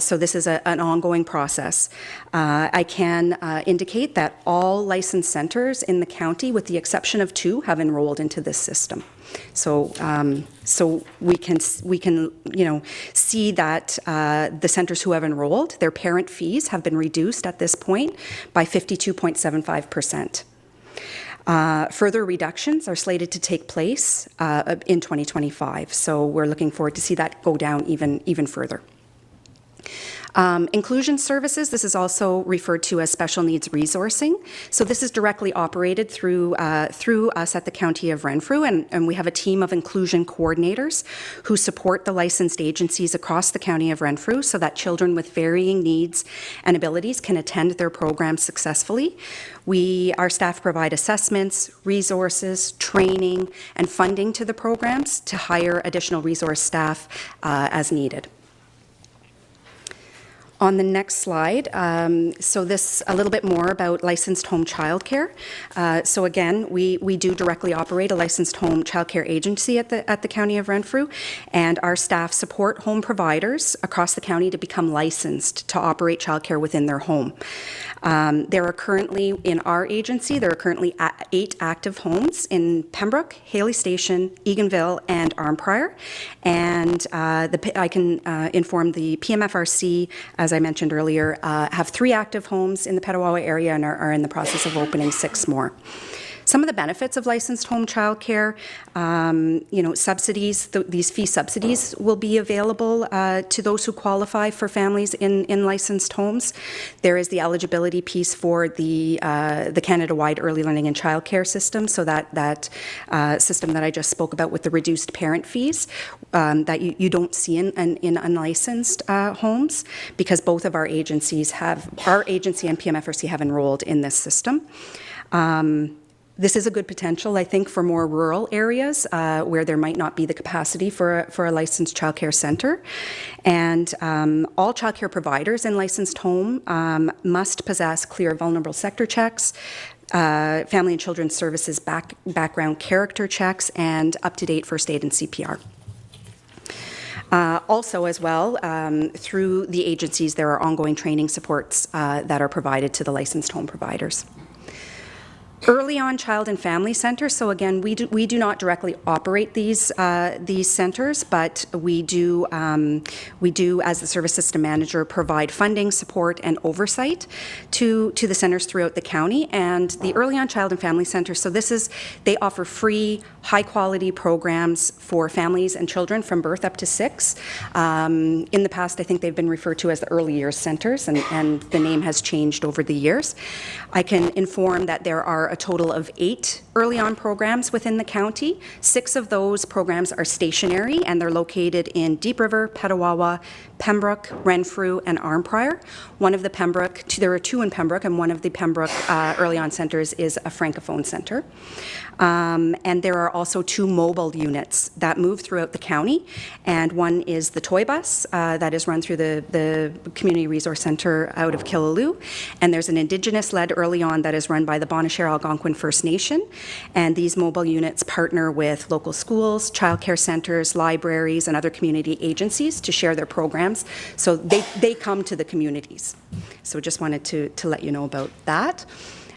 So this is an ongoing process. I can indicate that all licensed centers in the county, with the exception of 2, have enrolled into this system. So we can see that the centers who have enrolled, their parent fees have been reduced at this point by 52.75%. Further reductions are slated to take place in 2025, so we're looking forward to see that go down even further. Inclusion services, this is also referred to as special needs resourcing. So this is directly operated through us at the County of Renfrew, and we have a team of inclusion coordinators who support the licensed agencies across the County of Renfrew so that children with varying needs and abilities can attend their programs successfully. Our staff provide assessments, resources, training, and funding to the programs to hire additional resource staff as needed. On the next slide, so this a little bit more about licensed home childcare. So again, we do directly operate a licensed home childcare agency at the County of Renfrew, and our staff support home providers across the county to become licensed to operate childcare within their home. There are currently, in our agency, 8 active homes in Pembroke, Haley Station, Eganville, and Arnprior. And I can inform the PMFRC, as I mentioned earlier, have 3 active homes in the Petawawa area and are in the process of opening 6 more. Some of the benefits of licensed home childcare, subsidies, these fee subsidies will be available to those who qualify for families in licensed homes. There is the eligibility piece for the Canada-wide Early Learning and Childcare System, so that system that I just spoke about with the reduced parent fees that you don't see in unlicensed homes, because both of our agencies and PMFRC have enrolled in this system. This is a good potential, I think, for more rural areas where there might not be the capacity for a licensed childcare centre. And all childcare providers in licensed home must possess clear vulnerable sector checks, family and children's services background character checks, and up-to-date first aid and CPR. Also, as well, through the agencies, there are ongoing training supports that are provided to the licensed home providers. Early on child and family centers. So again, we do not directly operate these centers, but we do as the service system manager provide funding, support, and oversight to the centers throughout the county. And the early on child and family centers. So they offer free, high quality programs for families and children from birth up to 6. In the past, I think they've been referred to as the early years centers, and the name has changed over the years. I can inform that there are a total of 8 early on programs within the county. 6 of those programs are stationary, and they're located in Deep River, Petawawa, Pembroke, Renfrew, and Arnprior. One of the Pembroke, there are 2 in Pembroke, and one of the Pembroke early on centers is a Francophone center. And there are also 2 mobile units that move throughout the county, and one is the Toy Bus that is run through the Community Resource Center out of Killaloe, and there's an Indigenous-led early on that is run by the Bonachère Algonquin First Nation, and these mobile units partner with local schools, childcare centers, libraries, and other community agencies to share their programs, so they come to the communities. So just wanted to let you know about that.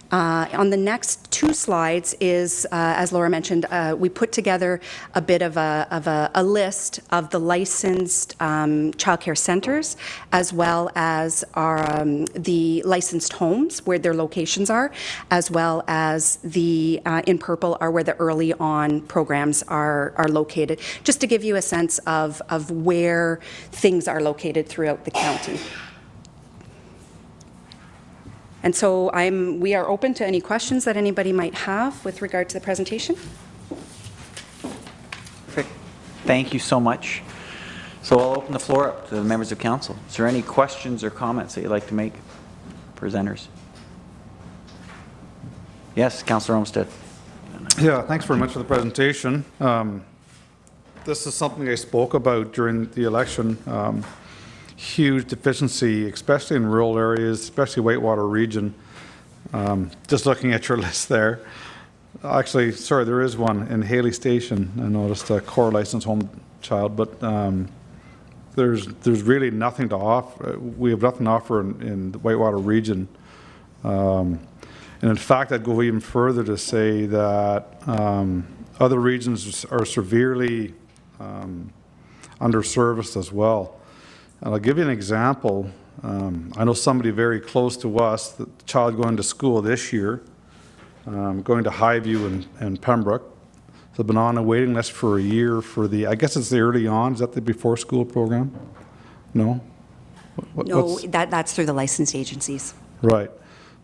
On the next 2 slides is, as Laura mentioned, we put together a bit of a list of the licensed childcare centers, as well as the licensed homes where their locations are, as well as the in purple are where the early on programs are located, just to give you a sense of where things are located throughout the county. And so we are open to any questions that anybody might have with regard to the presentation. Perfect. Thank you so much. So I'll open the floor up to the members of council. Is there any questions or comments that you'd like to make, presenters? Yes, Councillor Olmsted. Yeah, thanks very much for the presentation. This is something I spoke about during the election. Huge deficiency, especially in rural areas, especially Whitewater region. Just looking at your list there. Actually, sorry, there is one in Haley Station. I noticed a core licensed home child, but there's really nothing to offer. We have nothing to offer in the Whitewater region. And in fact, I'd go even further to say that other regions are severely underserviced as well. And I'll give you an example. I know somebody very close to us, the child going to school this year, going to Highview and Pembroke. They've been on a waiting list for a year for I guess it's the early on, is that the before school program? No? No, that's through the licensed agencies. Right.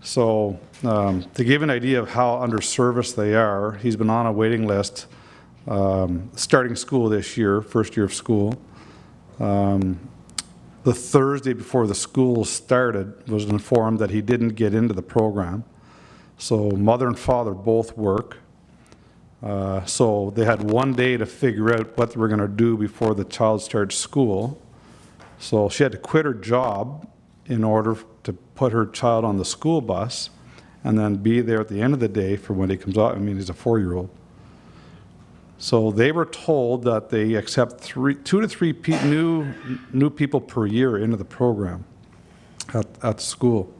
So to give you an idea of how underserviced they are, he's been on a waiting list starting school this year, first year of school. The Thursday before the school started was informed that he didn't get into the program. So mother and father both work. So they had one day to figure out what they were going to do before the child starts school. So she had to quit her job in order to put her child on the school bus and then be there at the end of the day for when he comes out. I mean, he's a 4-year-old. So they were told that they accept 2 to 3 new people per year into the program at school.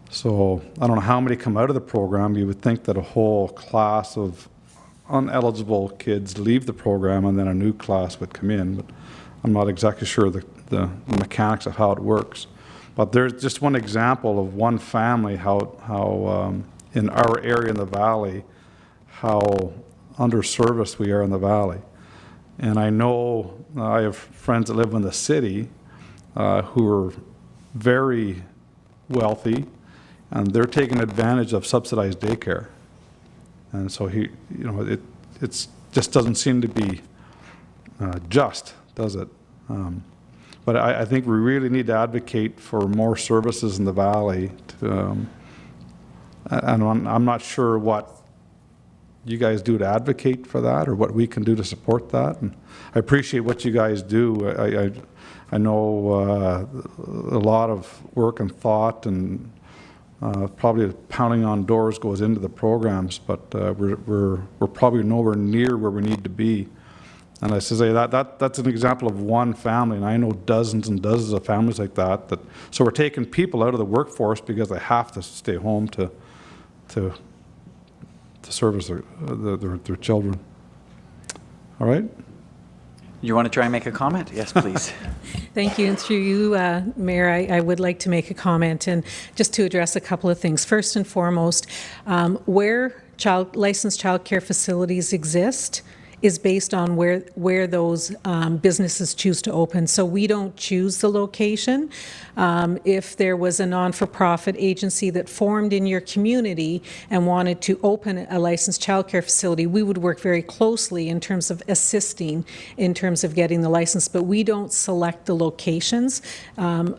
So I don't know how many come out of the program. You would think that a whole class of uneligible kids leave the program and then a new class would come in, but I'm not exactly sure the mechanics of how it works. But there's just one example of one family, how in our area in the valley, how underserviced we are in the valley. And I know I have friends that live in the city who are very wealthy, and they're taking advantage of subsidized daycare. And so it just doesn't seem to be just, does it? But I think we really need to advocate for more services in the valley. And I'm not sure what you guys do to advocate for that, or what we can do to support that. And I appreciate what you guys do. I know a lot of work and thought and probably pounding on doors goes into the programs, but we're probably nowhere near where we need to be. And I say that's an example of one family, and I know dozens and dozens of families like that. So we're taking people out of the workforce because they have to stay home to service their children. All right? You want to try and make a comment? Yes, please. Thank you. And through you, Mayor, I would like to make a comment and just to address a couple of things. First and foremost, where licensed childcare facilities exist is based on where those businesses choose to open. So we don't choose the location. If there was a non-for-profit agency that formed in your community and wanted to open a licensed childcare facility, we would work very closely in terms of assisting in terms of getting the license, but we don't select the locations.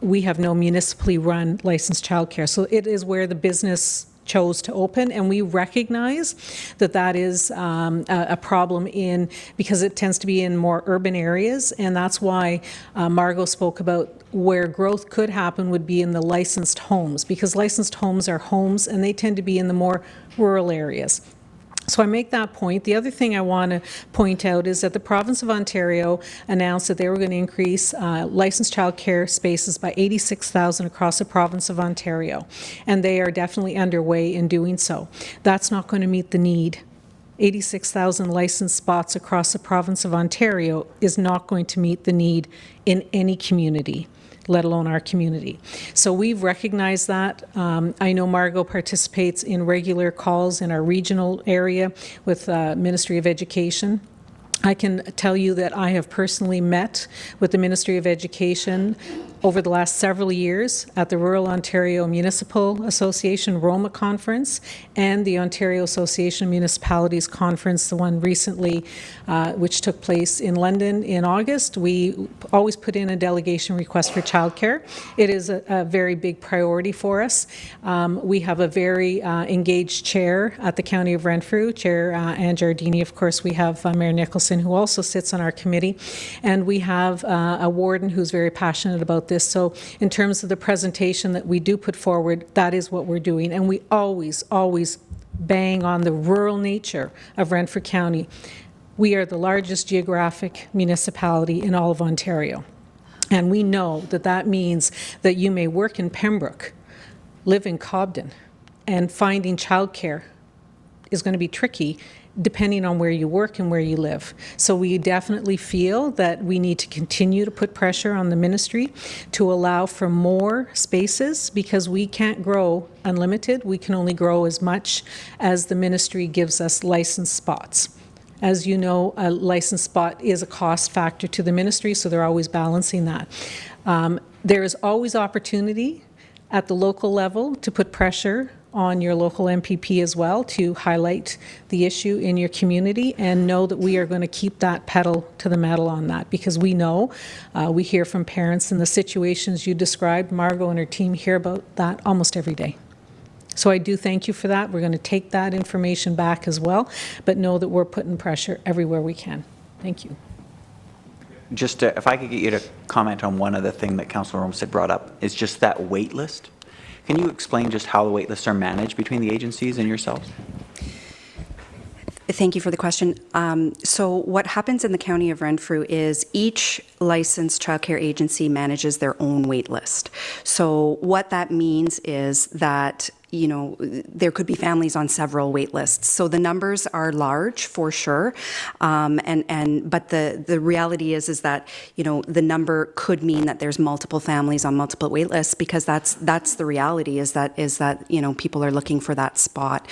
We have no municipally run licensed childcare. So it is where the business chose to open, and we recognize that is a problem because it tends to be in more urban areas, and that's why Margot spoke about where growth could happen would be in the licensed homes, because licensed homes are homes and they tend to be in the more rural areas. So I make that point. The other thing I want to point out is that the province of Ontario announced that they were going to increase licensed childcare spaces by 86,000 across the province of Ontario, and they are definitely underway in doing so. That's not going to meet the need. 86,000 licensed spots across the province of Ontario is not going to meet the need in any community, let alone our community. So we've recognized that. I know Margot participates in regular calls in our regional area with Ministry of Education. I can tell you that I have personally met with the Ministry of Education over the last several years at the Rural Ontario Municipal Association Roma Conference and the Ontario Association of Municipalities Conference, the one recently which took place in London in August. We always put in a delegation request for childcare. It is a very big priority for us. We have a very engaged chair at the County of Renfrew, Chair Ann Giardini. Of course, we have Mayor Nicholson, who also sits on our committee, and we have a warden who's very passionate about this. So in terms of the presentation that we do put forward, that is what we're doing, and we always bang on the rural nature of Renfrew County. We are the largest geographic municipality in all of Ontario, and we know that means that you may work in Pembroke, live in Cobden, and finding childcare is going to be tricky depending on where you work and where you live. So we definitely feel that we need to continue to put pressure on the ministry to allow for more spaces, because we can't grow unlimited. We can only grow as much as the ministry gives us licensed spots. As you know, a licensed spot is a cost factor to the ministry, so they're always balancing that. There is always opportunity at the local level to put pressure on your local MPP as well to highlight the issue in your community, and know that we are going to keep that pedal to the metal on that, because we know, we hear from parents in the situations you described. Margot and her team hear about that almost every day. So I do thank you for that. We're going to take that information back as well, but know that we're putting pressure everywhere we can. Thank you. Just if I could get you to comment on one other thing that Councillor Olmsted brought up, is just that wait list. Can you explain just how the wait lists are managed between the agencies and yourselves? Thank you for the question. So what happens in the County of Renfrew is each licensed childcare agency manages their own wait list. So what that means is that there could be families on several wait lists. So the numbers are large for sure. But the reality is that, the number could mean that there's multiple families on multiple wait lists, because that's the reality is that people are looking for that spot.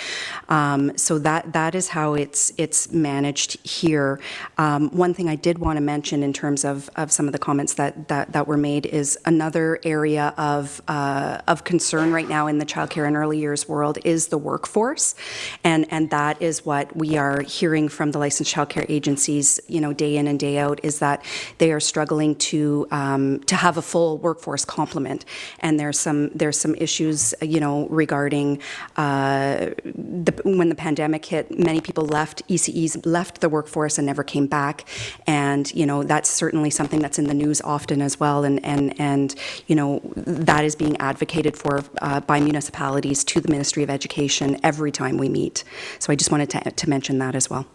So that is how it's managed here. One thing I did want to mention in terms of some of the comments that were made is another area of concern right now in the childcare and early early years world is the workforce. And that is what we are hearing from the licensed childcare agencies, day in and day out, is that they are struggling to have a full workforce complement. And there's some issues, regarding when the pandemic hit, many people left, ECEs left the workforce and never came back. And, that's certainly something that's in the news often as well. And that is being advocated for by municipalities to the Ministry of Education every time we meet. So I just wanted to mention that as well.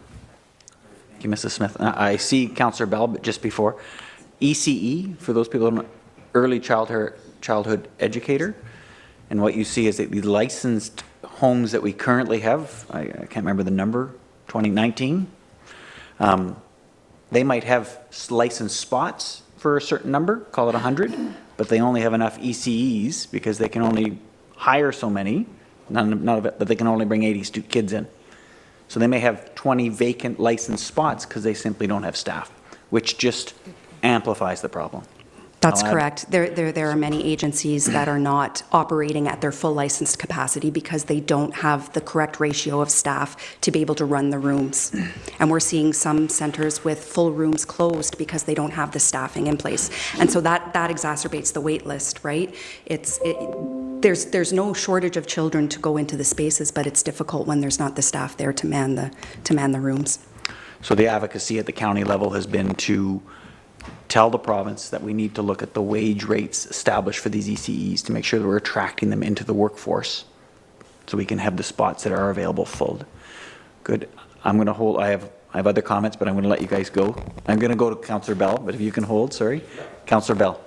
Thank you, Mrs. Smith. I see Councillor Bell, but just before, ECE, for those people who don't know, early childhood educator, and what you see is that the licensed homes that we currently have, I can't remember the number, 2019, they might have licensed spots for a certain number, call it 100, but they only have enough ECEs because they can only hire so many, none of it, but they can only bring 80 kids in. So they may have 20 vacant licensed spots because they simply don't have staff, which just amplifies the problem. That's correct. There are many agencies that are not operating at their full licensed capacity because they don't have the correct ratio of staff to be able to run the rooms. And we're seeing some centres with full rooms closed because they don't have the staffing in place. And so that exacerbates the wait list, right? There's no shortage of children to go into the spaces, but it's difficult when there's not the staff there to man the rooms. So the advocacy at the county level has been to tell the province that we need to look at the wage rates established for these ECEs to make sure that we're attracting them into the workforce so we can have the spots that are available filled. Good. I'm going to hold, I have other comments, but I'm going to let you guys go. I'm going to go to Councillor Bell, but if you can hold, sorry. Councillor Bell.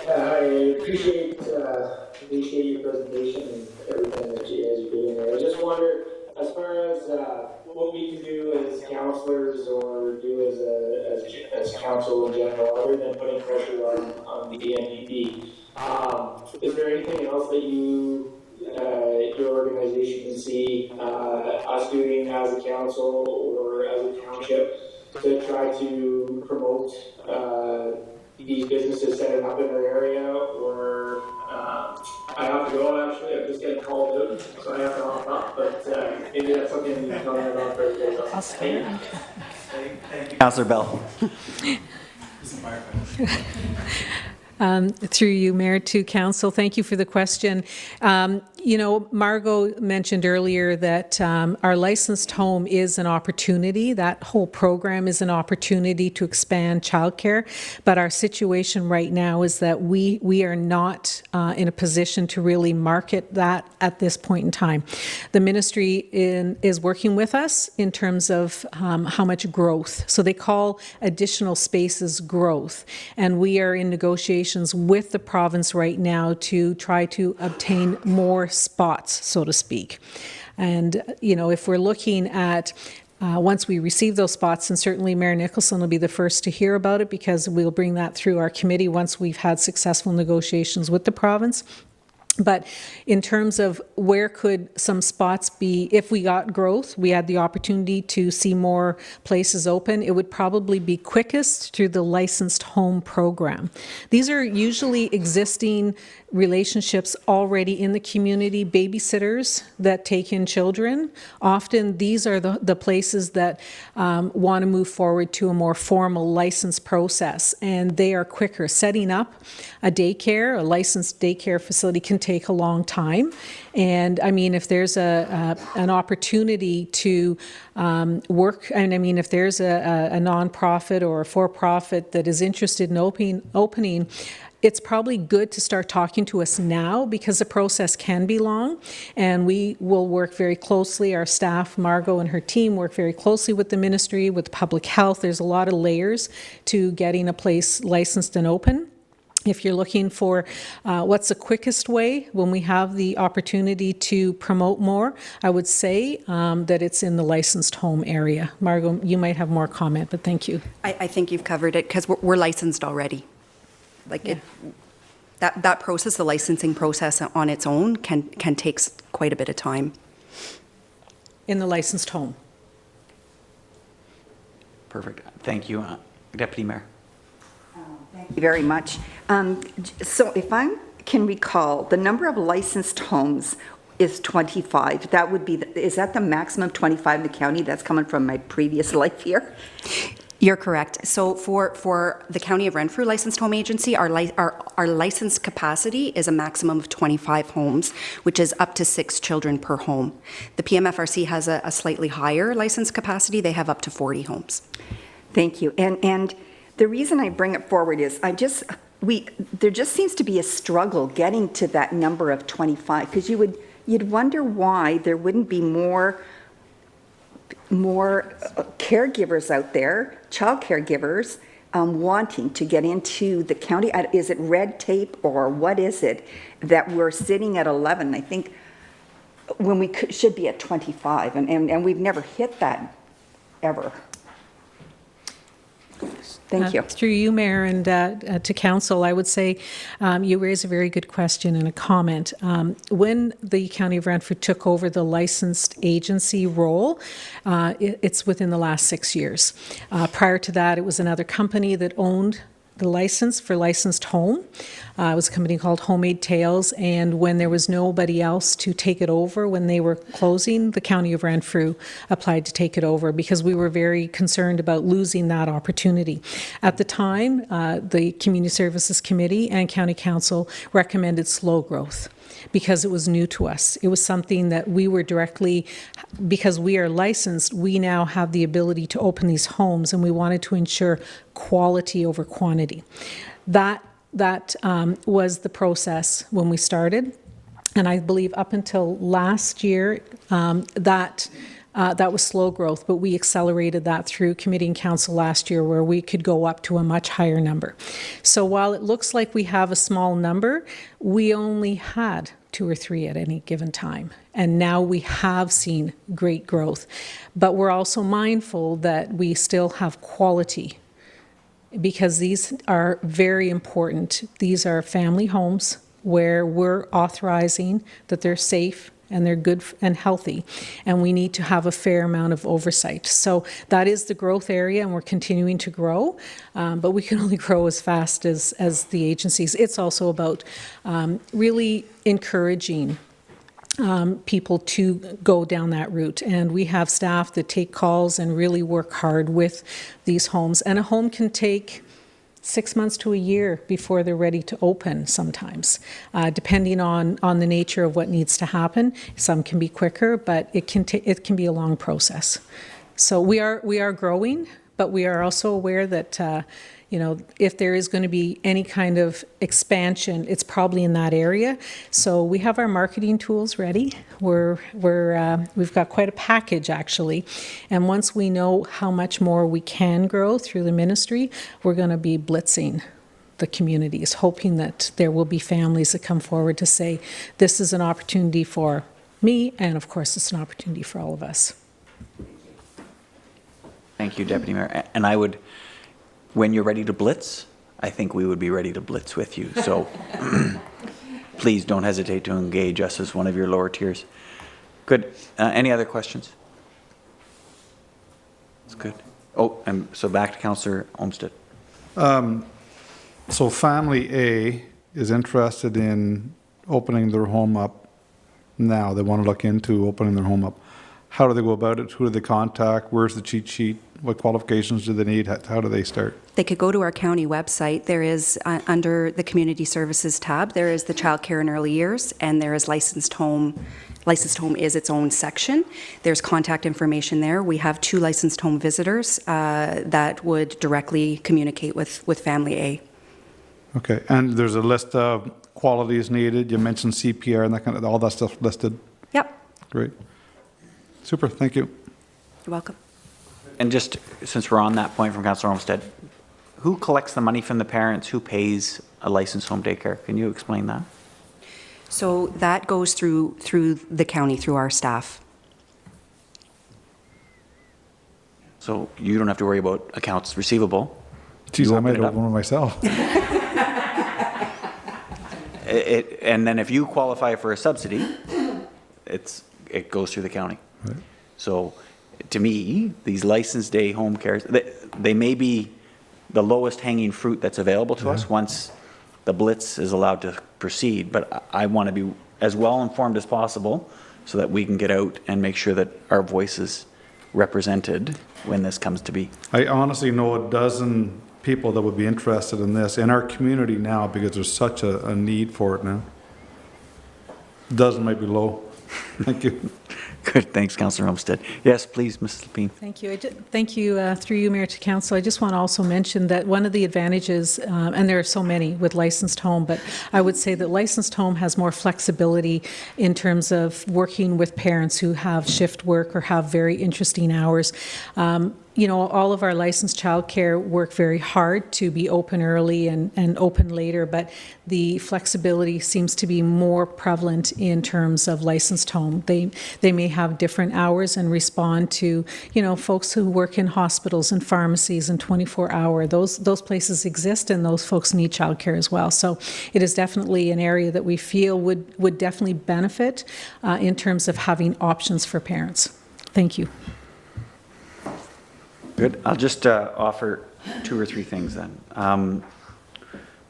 I appreciate your presentation and everything that you guys are doing there. I just wonder, as far as what we can do as councillors or do as council in general, other than putting pressure on the NDP, is there anything else that your organization can see us doing as a council or as a township to try to promote these businesses setting up in our area? Or I have to go, actually. I'm just getting called out, so I have to hop up. But maybe that's something you can tell me about for everybody else. Thank you. Councillor Bell. Through you, Mayor, to Council. Thank you for the question. Margot mentioned earlier that our licensed home is an opportunity. That whole program is an opportunity to expand childcare. But our situation right now is that we are not in a position to really market that at this point in time. The ministry is working with us in terms of how much growth. So they call additional spaces growth. And we are in negotiations with the province right now to try to obtain more spots, so to speak. And, if we're looking at once we receive those spots, and certainly Mayor Nicholson will be the first to hear about it because we'll bring that through our committee once we've had successful negotiations with the province. But in terms of where could some spots be, if we got growth, we had the opportunity to see more places open, it would probably be quickest through the licensed home program. These are usually existing relationships already in the community, babysitters that take in children. Often these are the places that want to move forward to a more formal license process, and they are quicker. Setting up a daycare, a licensed daycare facility can take a long time. And I mean, if there's an opportunity to work, and I mean, if there's a nonprofit or a for-profit that is interested in opening, it's probably good to start talking to us now because the process can be long, and we will work very closely. Our staff, Margot and her team, work very closely with the ministry, with public health. There's a lot of layers to getting a place licensed and open. If you're looking for what's the quickest way when we have the opportunity to promote more, I would say that it's in the licensed home area. Margot, you might have more comment, but thank you. I think you've covered it because we're licensed already. That process, the licensing process on its own can take quite a bit of time. In the licensed home. Perfect. Thank you, Deputy Mayor. Thank you very much. So if I'm can recall, the number of licensed homes is 25. That would be, is that the maximum 25 in the county? That's coming from my previous life here. You're correct. So for the County of Renfrew Licensed Home Agency, our licensed capacity is a maximum of 25 homes, which is up to 6 children per home. The PMFRC has a slightly higher license capacity. They have up to 40 homes. Thank you. And the reason I bring it forward is there just seems to be a struggle getting to that number of 25, because you'd wonder why there wouldn't be more caregivers out there, child caregivers, wanting to get into the county. Is it red tape or what is it that we're sitting at 11? I think when we should be at 25, and we've never hit that ever. Thank you. Through you, Mayor, and to Council, I would say you raise a very good question and a comment. When the County of Renfrew took over the licensed agency role, it's within the last 6 years. Prior to that, it was another company that owned the license for licensed home. It was a company called Homemade Tales, and when there was nobody else to take it over when they were closing, the County of Renfrew applied to take it over because we were very concerned about losing that opportunity. At the time, the Community Services Committee and County Council recommended slow growth because it was new to us. It was something that we were directly, because we are licensed, we now have the ability to open these homes, and we wanted to ensure quality over quantity. That was the process when we started, and I believe up until last year that was slow growth, but we accelerated that through committee and council last year where we could go up to a much higher number. So while it looks like we have a small number, we only had 2 or 3 at any given time. And now we have seen great growth. But we're also mindful that we still have quality because these are very important. These are family homes where we're authorizing that they're safe and they're good and healthy, and we need to have a fair amount of oversight. So that is the growth area, and we're continuing to grow, but we can only grow as fast as the agencies. It's also about really encouraging people to go down that route, and we have staff that take calls and really work hard with these homes, and a home can take 6 months to a year before they're ready to open sometimes, depending on the nature of what needs to happen. Some can be quicker, but it can be a long process. So we are growing, but we are also aware that if there is going to be any kind of expansion, it's probably in that area. So we have our marketing tools ready. We've got quite a package actually, and once we know how much more we can grow through the ministry, we're going to be blitzing the communities, hoping that there will be families that come forward to say, this is an opportunity for me, and of course it's an opportunity for all of us. Thank you, Deputy Mayor. And I would, when you're ready to blitz, I think we would be ready to blitz with you. So please don't hesitate to engage us as one of your lower tiers. Good. Any other questions? That's good. Oh, and so back to Councillor Olmsted. So family A is interested in opening their home up now. They want to look into opening their home up. How do they go about it? Who do they contact? Where's the cheat sheet? What qualifications do they need? How do they start? They could go to our county website. There is, under the Community Services tab, there is the Child Care in Early Years, and there is Licensed Home. Licensed Home is its own section. There's contact information there. We have 2 licensed home visitors that would directly communicate with Family A. Okay, and there's a list of qualities needed. You mentioned CPR and that kind of, all that stuff listed. Yep. Great. Super, thank you. You're welcome. And just since we're on that point from Councillor Olmsted, who collects the money from the parents? Who pays a licensed home daycare? Can you explain that? So that goes through the county, through our staff. So you don't have to worry about accounts receivable. Geez, You I might open it open up. one myself. And then if you qualify for a subsidy, it goes through the county. Right. So to me, these licensed day home cares, they may be the lowest hanging fruit that's available to us once the blitz is allowed to proceed, but I want to be as well informed as possible so that we can get out and make sure that our voice is represented when this comes to be. I honestly know a dozen people that would be interested in this in our community now because there's such a need for it now. Dozen might be low. Thank you. Good, thanks, Councillor Olmsted. Yes, please, Mrs. LePine. Thank you. Thank you, through you, Mayor, to Council. I just want to also mention that one of the advantages, and there are so many with licensed home, but I would say that licensed home has more flexibility in terms of working with parents who have shift work or have very interesting hours. You know, all of our licensed childcare work very hard to be open early and open later, but the flexibility seems to be more prevalent in terms of licensed home. They may have different hours and respond to, you know, folks who work in hospitals and pharmacies and 24-hour. Those places exist, and those folks need childcare as well. So it is definitely an area that we feel would definitely benefit in terms of having options for parents. Thank you. Good. I'll just offer 2 or 3 things then.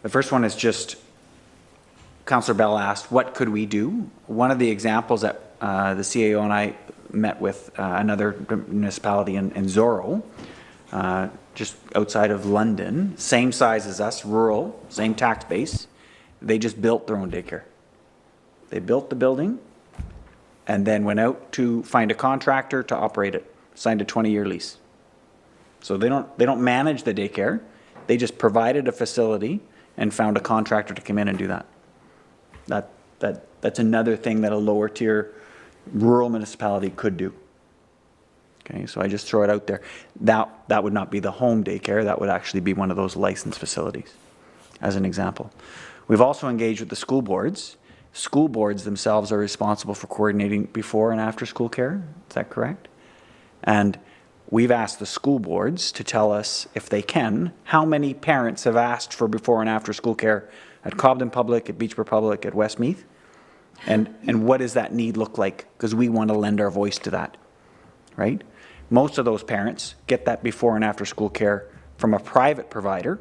The first one is just, Councillor Bell asked, what could we do? One of the examples that the CAO and I met with another municipality in Zorro, just outside of London, same size as us, rural, same tax base. They just built their own daycare. They built the building and then went out to find a contractor to operate it, signed a 20-year lease. So they don't manage the daycare. They just provided a facility and found a contractor to come in and do that. That's another thing that a lower tier rural municipality could do. Okay, so I just throw it out there. That would not be the home daycare. That would actually be one of those licensed facilities, as an example. We've also engaged with the school boards. School boards themselves are responsible for coordinating before and after school care. Is that correct? And we've asked the school boards to tell us, if they can, how many parents have asked for before and after school care at Cobden Public, at Beechborough Public, at Westmeath, and what does that need look like? Because we want to lend our voice to that, right? Most of those parents get that before and after school care from a private provider,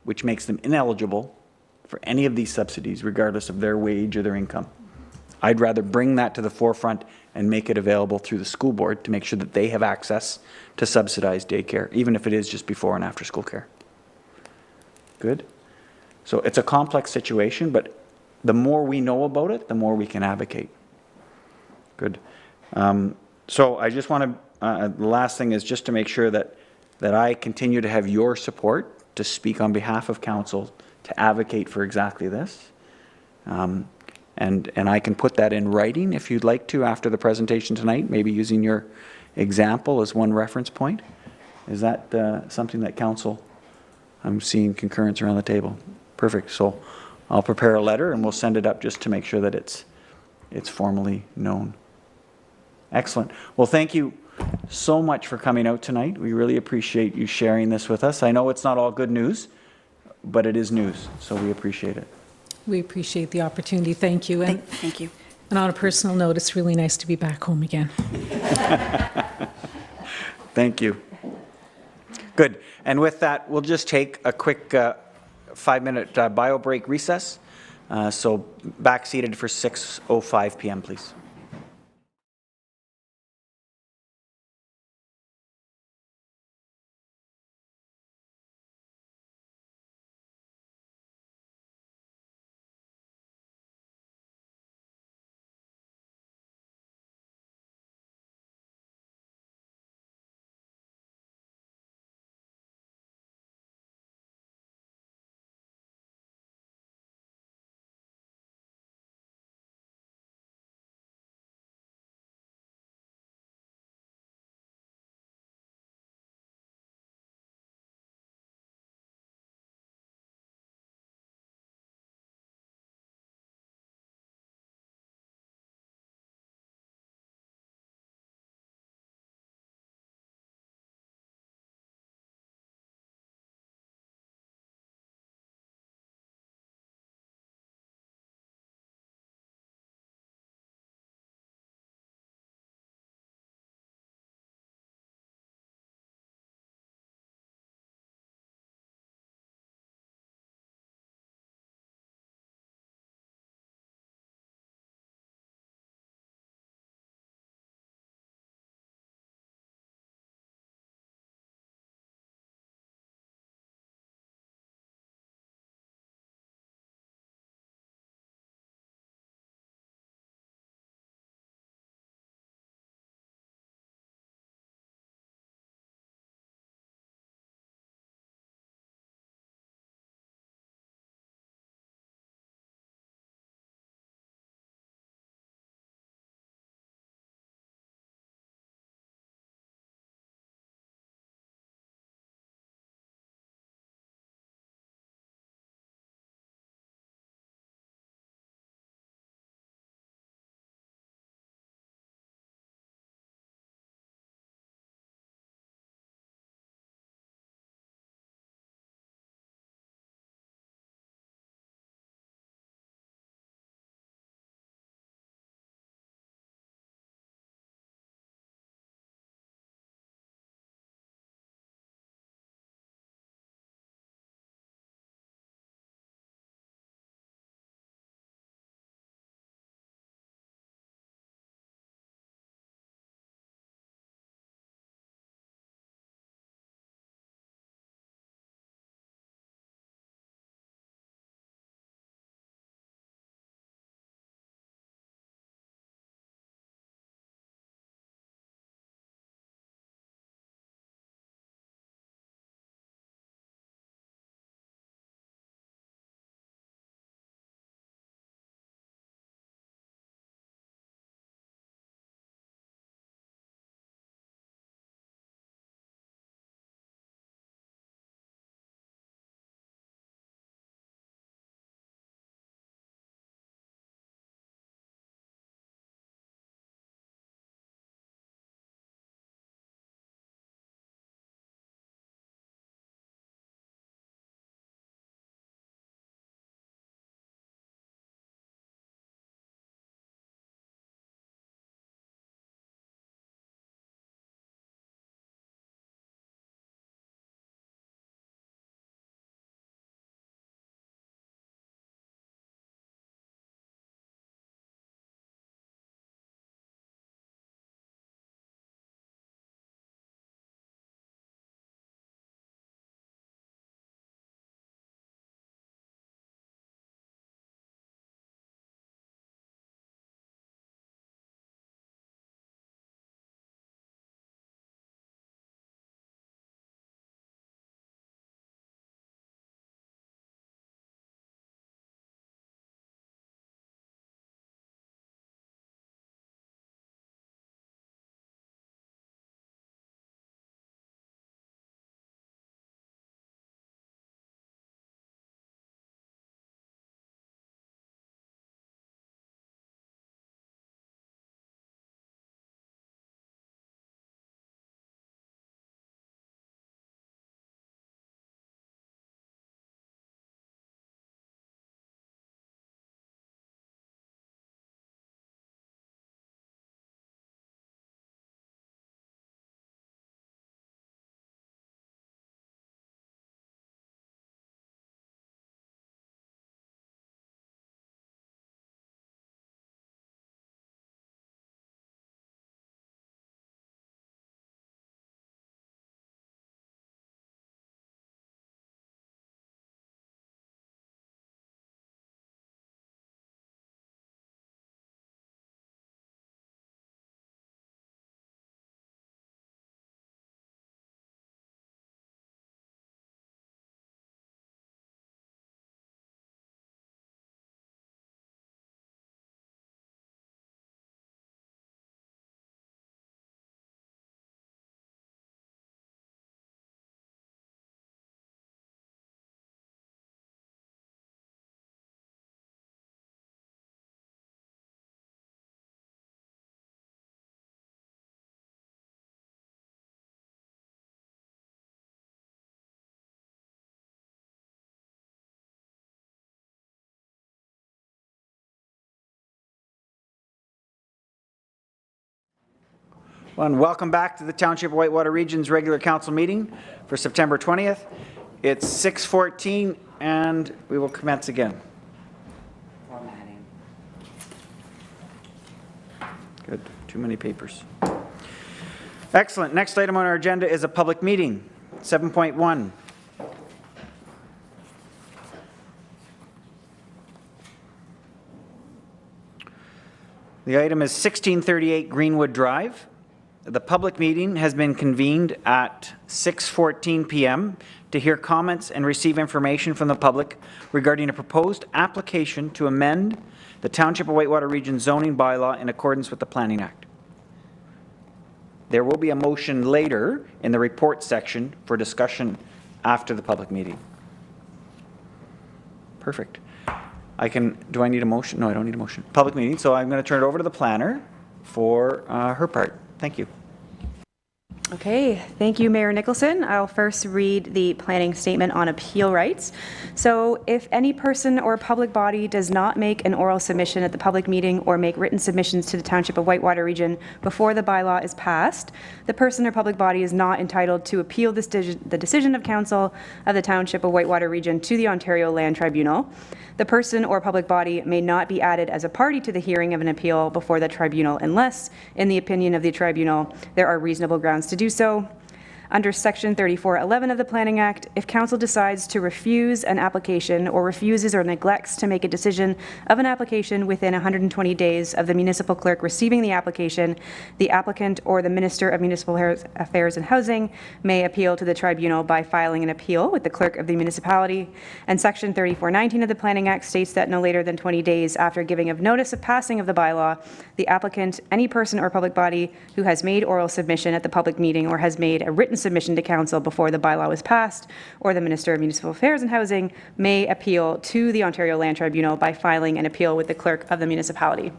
which makes them ineligible for any of these subsidies, regardless of their wage or their income. I'd rather bring that to the forefront and make it available through the school board to make sure that they have access to subsidized daycare, even if it is just before and after school care. Good? So it's a complex situation, but the more we know about it, the more we can advocate. Good. So I just want to, the last thing is just to make sure that I continue to have your support to speak on behalf of council to advocate for exactly this. And I can put that in writing if you'd like to after the presentation tonight, maybe using your example as one reference point. Is that something that council, I'm seeing concurrence around the table. Perfect. So I'll prepare a letter and we'll send it up just to make sure that it's formally known. Excellent. Well, thank you so much for coming out tonight. We really appreciate you sharing this with us. I know it's not all good news, but it is news, so we appreciate it. We appreciate the opportunity. Thank you. And, Thank you. And on a personal note, it's really nice to be back home again. Thank you. Good. And with that, we'll just take a quick 5-minute bio break recess. So back seated for 6:05 p.m., please. Welcome back to the Township of Whitewater Region's regular council meeting for September 20th. It's 6:14 and we will commence again. Formatting. Good. Too many papers. Excellent. Next item on our agenda is a public meeting. 7.1. The item is 1638 Greenwood Drive. The public meeting has been convened at 6:14 p.m. to hear comments and receive information from the public regarding a proposed application to amend the Township of Whitewater Region zoning bylaw in accordance with the Planning Act. There will be a motion later in the report section for discussion after the public meeting. Perfect. Do I need a motion? No, I don't need a motion. Public meeting, so I'm going to turn it over to the planner for her part. Thank you. Okay, thank you, Mayor Nicholson. I'll first read the planning statement on appeal rights. So if any person or public body does not make an oral submission at the public meeting or make written submissions to the Township of Whitewater Region before the bylaw is passed, the person or public body is not entitled to appeal the decision of Council of the Township of Whitewater Region to the Ontario Land Tribunal. The person or public body may not be added as a party to the hearing of an appeal before the tribunal unless, in the opinion of the tribunal, there are reasonable grounds to do so. Under Section 3411 of the Planning Act, if Council decides to refuse an application or refuses or neglects to make a decision of an application within 120 days of the municipal clerk receiving the application, the applicant or the Minister of Municipal Affairs and Housing may appeal to the tribunal by filing an appeal with the clerk of the municipality. And Section 3419 of the Planning Act states that no later than 20 days after giving of notice of passing of the bylaw, the applicant, any person or public body who has made oral submission at the public meeting or has made a written submission to Council before the bylaw was passed, or the Minister of Municipal Affairs and Housing may appeal to the Ontario Land Tribunal by filing an appeal with the clerk of the municipality.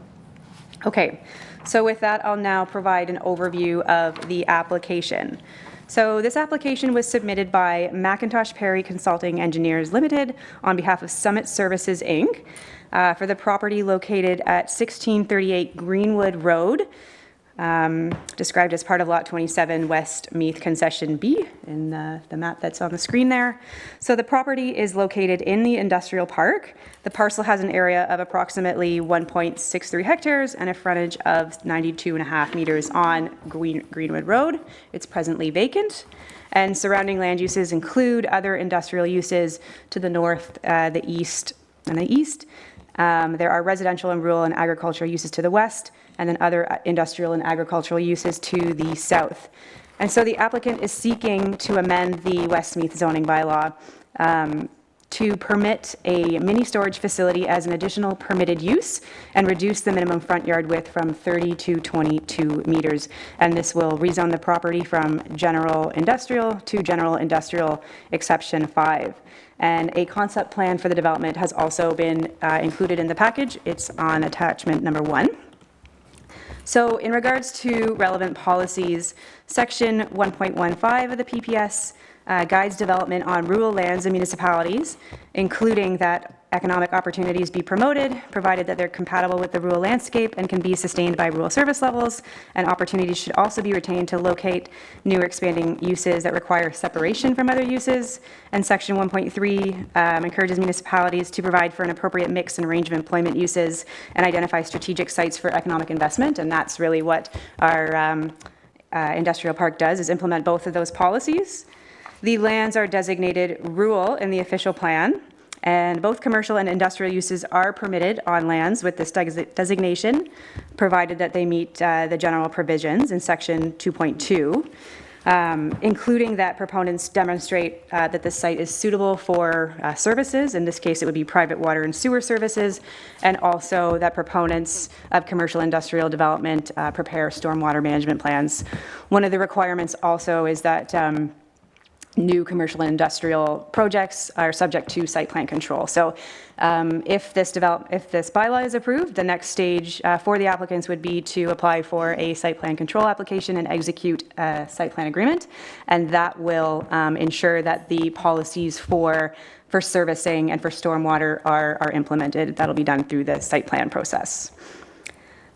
Okay, so with that, I'll now provide an overview of the application. So this application was submitted by McIntosh Perry Consulting Engineers Limited on behalf of Summit Services Inc. For the property located at 1638 Greenwood Road, described as part of Lot 27 West Meath Concession B in the map that's on the screen there. So the property is located in the industrial park. The parcel has an area of approximately 1.63 hectares and a frontage of 92.5 meters on Greenwood Road. It's presently vacant. And surrounding land uses include other industrial uses to the north, the east, and the east. There are residential and rural and agricultural uses to the west, and then other industrial and agricultural uses to the south. And so the applicant is seeking to amend the West Meath zoning bylaw to permit a mini storage facility as an additional permitted use and reduce the minimum front yard width from 30 to 22 meters. And this will rezone the property from general industrial to general industrial exception 5. And a concept plan for the development has also been included in the package. It's on attachment number 1. So in regards to relevant policies, Section 1.15 of the PPS guides development on rural lands and municipalities, including that economic opportunities be promoted, provided that they're compatible with the rural landscape and can be sustained by rural service levels, and opportunities should also be retained to locate new or expanding uses that require separation from other uses. And Section 1.3 encourages municipalities to provide for an appropriate mix and range of employment uses and identify strategic sites for economic investment, and that's really what our industrial park does, is implement both of those policies. The lands are designated rural in the official plan, and both commercial and industrial uses are permitted on lands with this designation, provided that they meet the general provisions in Section 2.2, including that proponents demonstrate that the site is suitable for services. In this case, it would be private water and sewer services, and also that proponents of commercial industrial development prepare stormwater management plans. One of the requirements also is that new commercial and industrial projects are subject to site plan control. So if this bylaw is approved, the next stage for the applicants would be to apply for a site plan control application and execute a site plan agreement. And that will ensure that the policies for servicing and for stormwater are implemented. That'll be done through the site plan process.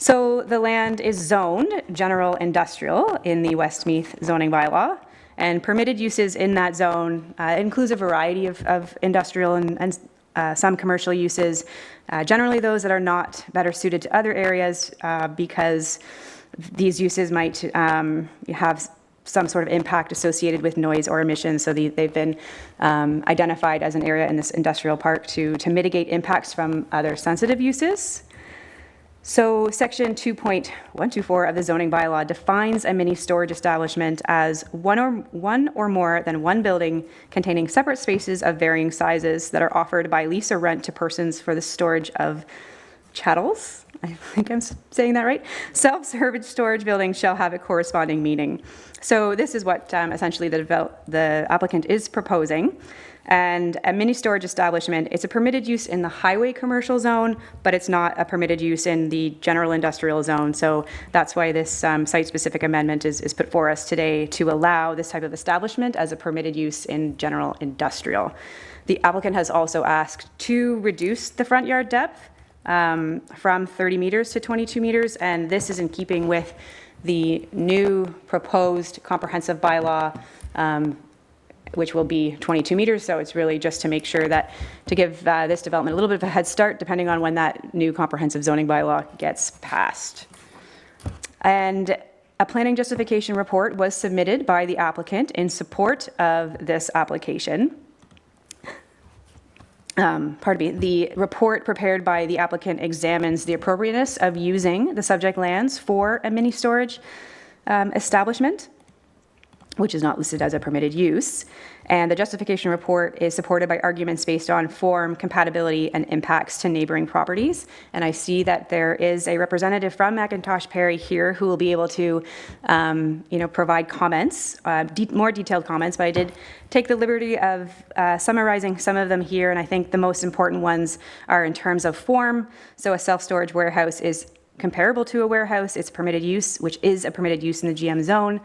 So the land is zoned general industrial in the Westmeath zoning bylaw, and permitted uses in that zone includes a variety of industrial and some commercial uses, generally those that are not better suited to other areas because these uses might have some sort of impact associated with noise or emissions. So they've been identified as an area in this industrial park to mitigate impacts from other sensitive uses. So section 2.124 of the zoning bylaw defines a mini storage establishment as one or more than one building containing separate spaces of varying sizes that are offered by lease or rent to persons for the storage of chattels. I think I'm saying that right. Self-service storage buildings shall have a corresponding meaning. So this is what essentially the applicant is proposing. And a mini storage establishment, it's a permitted use in the highway commercial zone, but it's not a permitted use in the general industrial zone. So that's why this site-specific amendment is put for us today to allow this type of establishment as a permitted use in general industrial. The applicant has also asked to reduce the front yard depth from 30 meters to 22 meters, and this is in keeping with the new proposed comprehensive bylaw, which will be 22 meters. So it's really just to make sure that, to give this development a little bit of a head start, depending on when that new comprehensive zoning bylaw gets passed. And a planning justification report was submitted by the applicant in support of this application. Pardon me, the report prepared by the applicant examines the appropriateness of using the subject lands for a mini storage establishment, which is not listed as a permitted use. And the justification report is supported by arguments based on form, compatibility, and impacts to neighboring properties. And I see that there is a representative from McIntosh Perry here who will be able to, provide comments, more detailed comments. But I did take the liberty of summarizing some of them here, and I think the most important ones are in terms of form. So a self-storage warehouse is comparable to a warehouse. It's permitted use, which is a permitted use in the GM zone.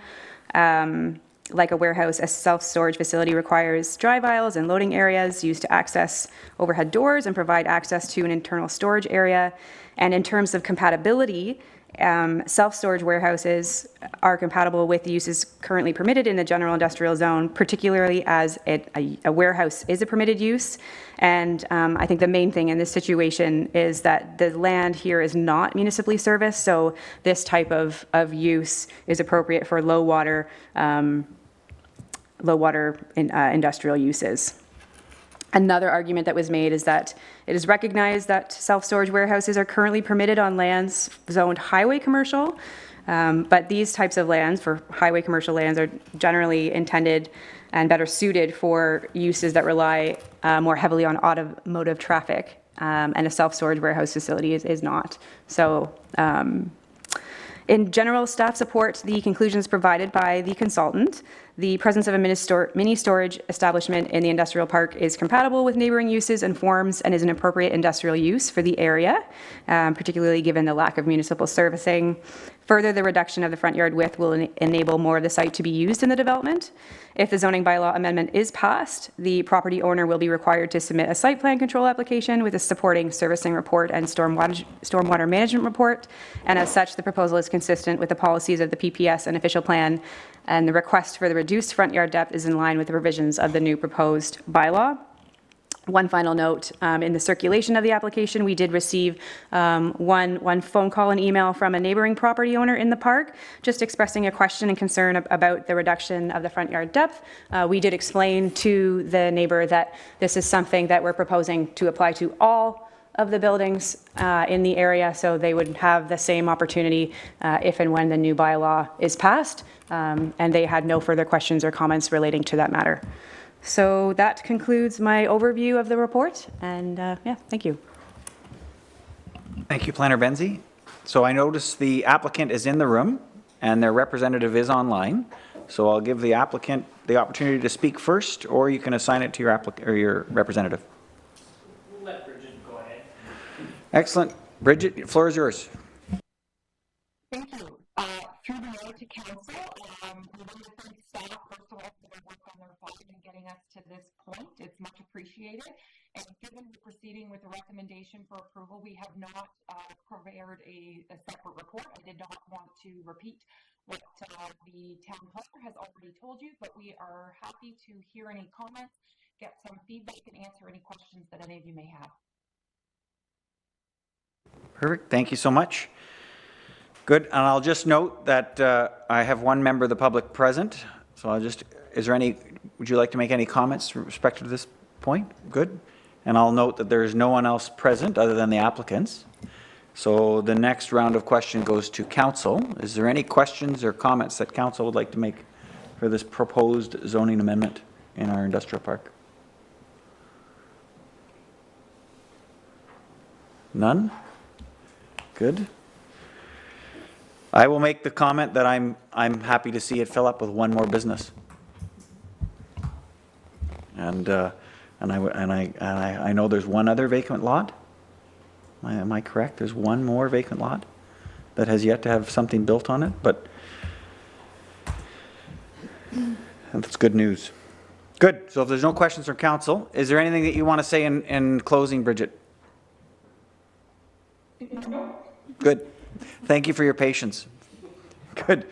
Like a warehouse, a self-storage facility requires drive aisles and loading areas used to access overhead doors and provide access to an internal storage area. And in terms of compatibility, self-storage warehouses are compatible with the uses currently permitted in the general industrial zone, particularly as a warehouse is a permitted use. And I think the main thing in this situation is that the land here is not municipally serviced, so this type of use is appropriate for low water industrial uses. Another argument that was made is that it is recognized that self-storage warehouses are currently permitted on lands zoned highway commercial, but these types of lands, for highway commercial lands, are generally intended and better suited for uses that rely more heavily on automotive traffic, and a self-storage warehouse facility is not. So in general, staff supports the conclusions provided by the consultant. The presence of a mini storage establishment in the industrial park is compatible with neighboring uses and forms and is an appropriate industrial use for the area, particularly given the lack of municipal servicing. Further, the reduction of the front yard width will enable more of the site to be used in the development. If the zoning bylaw amendment is passed, the property owner will be required to submit a site plan control application with a supporting servicing report and stormwater management report. And as such, the proposal is consistent with the policies of the PPS and official plan, and the request for the reduced front yard depth is in line with the provisions of the new proposed bylaw. One final note, in the circulation of the application, we did receive one phone call and email from a neighboring property owner in the park, just expressing a question and concern about the reduction of the front yard depth. We did explain to the neighbor that this is something that we're proposing to apply to all of the buildings in the area, so they would have the same opportunity if and when the new bylaw is passed, and they had no further questions or comments relating to that matter. So that concludes my overview of the report, and yeah, thank you. Thank you, Planner Benzie. So I notice the applicant is in the room and their representative is online. So I'll give the applicant the opportunity to speak first, or you can assign it to your representative. We'll let Bridget go ahead. Excellent. Bridget, the floor is yours. Thank you. Through the mayor to council, we want to thank staff, first of all, for their work on their file and getting us to this point. It's much appreciated. And given we're proceeding with a recommendation for approval, we have not prepared a separate report. I did not want to repeat what the town planner has already told you, but we are happy to hear any comments, get some feedback, and answer any questions that any of you may have. Perfect. Thank you so much. Good. And I'll just note that I have one member of the public present. So would you like to make any comments with respect to this point? Good. And I'll note that there is no one else present other than the applicants. So the next round of questions goes to council. Is there any questions or comments that council would like to make for this proposed zoning amendment in our industrial park? None? Good. I will make the comment that I'm happy to see it fill up with one more business. And I know there's one other vacant lot. Am I correct? There's one more vacant lot that has yet to have something built on it, but that's good news. Good. So if there's no questions from council, is there anything that you want to say in closing, Bridget? Good. Thank you for your patience. Good.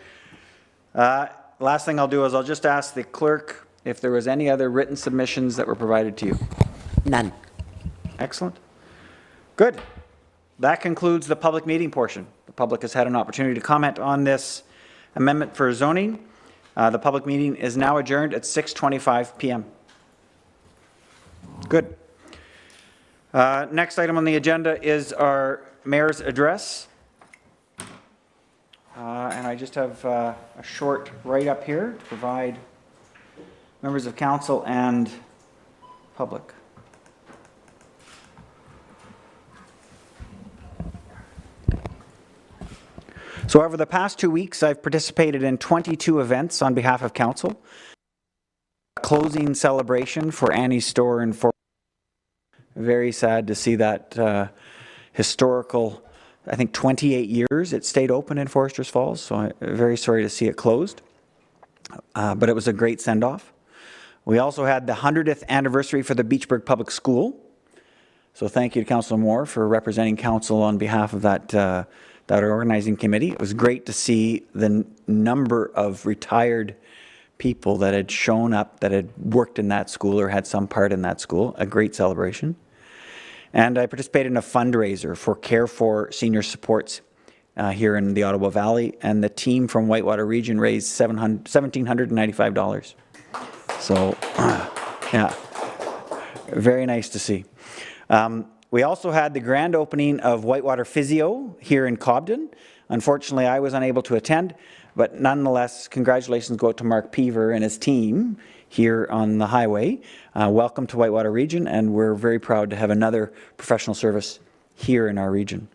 Last thing I'll do is I'll just ask the clerk if there was any other written submissions that were provided to you. None. Excellent. Good. That concludes the public meeting portion. The public has had an opportunity to comment on this amendment for zoning. The public meeting is now adjourned at 6:25 p.m. Good. Next item on the agenda is our mayor's address. And I just have a short write-up here to provide members of council and public. So over the past 2 weeks, I've participated in 22 events on behalf of council. A closing celebration for Annie's store in Fort. Very sad to see that historical, I think 28 years it stayed open in Foresters Falls, so I'm very sorry to see it closed. But it was a great send-off. We also had the 100th anniversary for the Beachburg Public School. So thank you to Councillor Moore for representing council on behalf of that organizing committee. It was great to see the number of retired people that had shown up, that had worked in that school or had some part in that school. A great celebration. And I participated in a fundraiser for Care for Senior Supports here in the Ottawa Valley, and the team from Whitewater Region raised $1,795. So, yeah, very nice to see. We also had the grand opening of Whitewater Physio here in Cobden. Unfortunately, I was unable to attend, but nonetheless, congratulations go out to Mark Peaver and his team here on the highway. Welcome to Whitewater Region, and we're very proud to have another professional service here in our region.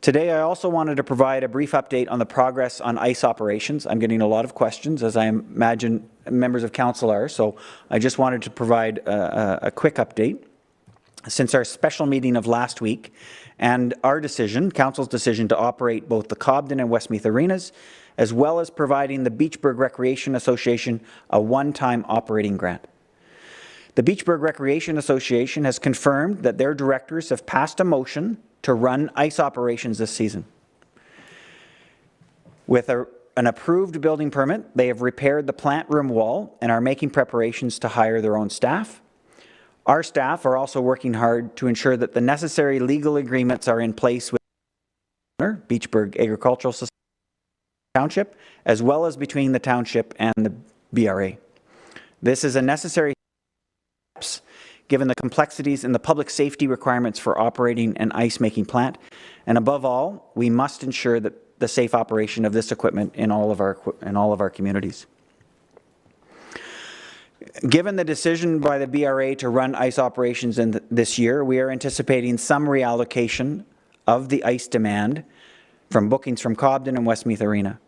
Today, I also wanted to provide a brief update on the progress on ICE operations. I'm getting a lot of questions, as I imagine members of council are, so I just wanted to provide a quick update. Since our special meeting of last week and our decision, council's decision to operate both the Cobden and Westmeath arenas, as well as providing the Beachburg Recreation Association a one-time operating grant. The Beachburg Recreation Association has confirmed that their directors have passed a motion to run ice operations this season. With an approved building permit, they have repaired the plant room wall and are making preparations to hire their own staff. Our staff are also working hard to ensure that the necessary legal agreements are in place with the Beachburg Agricultural Society Township, as well as between the township and the BRA. This is a necessary step given the complexities and the public safety requirements for operating an ice-making plant. And above all, we must ensure that the safe operation of this equipment in all of our communities. Given the decision by the BRA to run ice operations this year, we are anticipating some reallocation of the ice demand from bookings from Cobden and Westmeath Arena.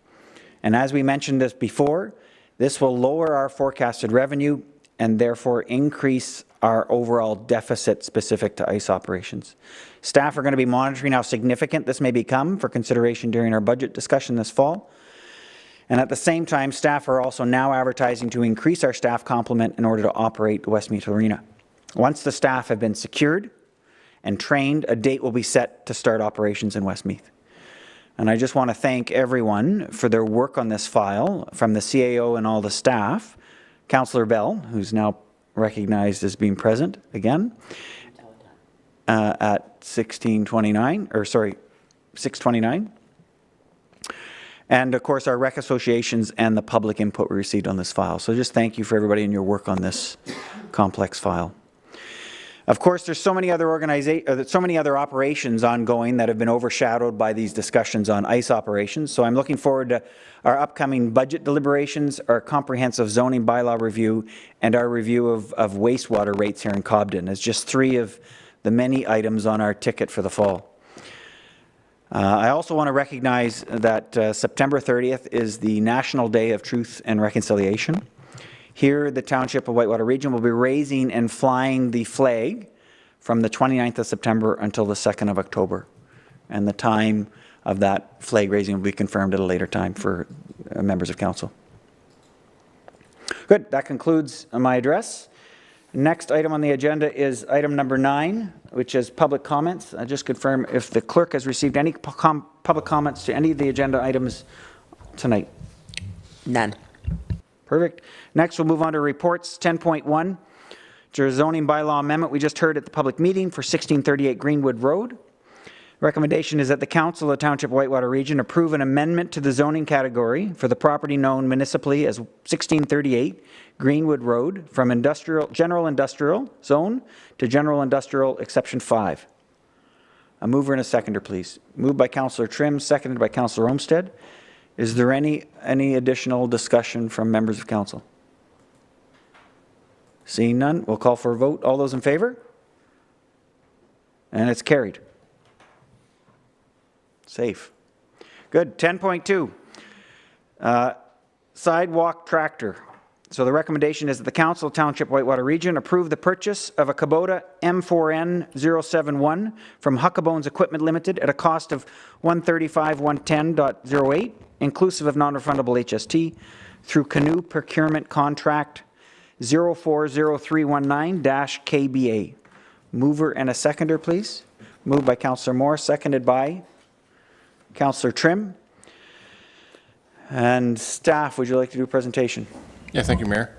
And as we mentioned this before, this will lower our forecasted revenue and therefore increase our overall deficit specific to ice operations. Staff are going to be monitoring how significant this may become for consideration during our budget discussion this fall. And at the same time, staff are also now advertising to increase our staff complement in order to operate the Westmeath Arena. Once the staff have been secured and trained, a date will be set to start operations in Westmeath. And I just want to thank everyone for their work on this file, from the CAO and all the staff, Councillor Bell, who's now recognized as being present again, at 629, and of course our rec associations and the public input we received on this file. So just thank you for everybody and your work on this complex file. Of course, there's so many other operations ongoing that have been overshadowed by these discussions on ICE operations. So I'm looking forward to our upcoming budget deliberations, our comprehensive zoning bylaw review, and our review of wastewater rates here in Cobden, as just 3 of the many items on our ticket for the fall. I also want to recognize that September 30th is the National Day of Truth and Reconciliation. Here, the Township of Whitewater Region will be raising and flying the flag from the 29th of September until the 2nd of October. And the time of that flag raising will be confirmed at a later time for members of council. Good, that concludes my address. Next item on the agenda is item number 9, which is public comments. I just confirm if the clerk has received any public comments to any of the agenda items tonight. None. Perfect. Next, we'll move on to reports. 10.1, which is a zoning bylaw amendment we just heard at the public meeting for 1638 Greenwood Road. Recommendation is that the Council of the Township of Whitewater Region approve an amendment to the zoning category for the property known municipally as 1638 Greenwood Road from general industrial zone to general industrial exception 5. A mover and a seconder, please. Moved by Councillor Trim, seconded by Councillor Olmsted. Is there any additional discussion from members of council? Seeing none, we'll call for a vote. All those in favor? And it's carried. Safe. Good. 10.2. Sidewalk Tractor. So the recommendation is that the Council of Township Whitewater Region approve the purchase of a Kubota M4N 071 from Huckabones Equipment Limited at a cost of $135,110.08, inclusive of non-refundable HST, through Canoe Procurement Contract 040319-KBA. Mover and a seconder, please. Moved by Councillor Moore, seconded by Councillor Trim. And staff, would you like to do a presentation? Yeah, thank you, Mayor.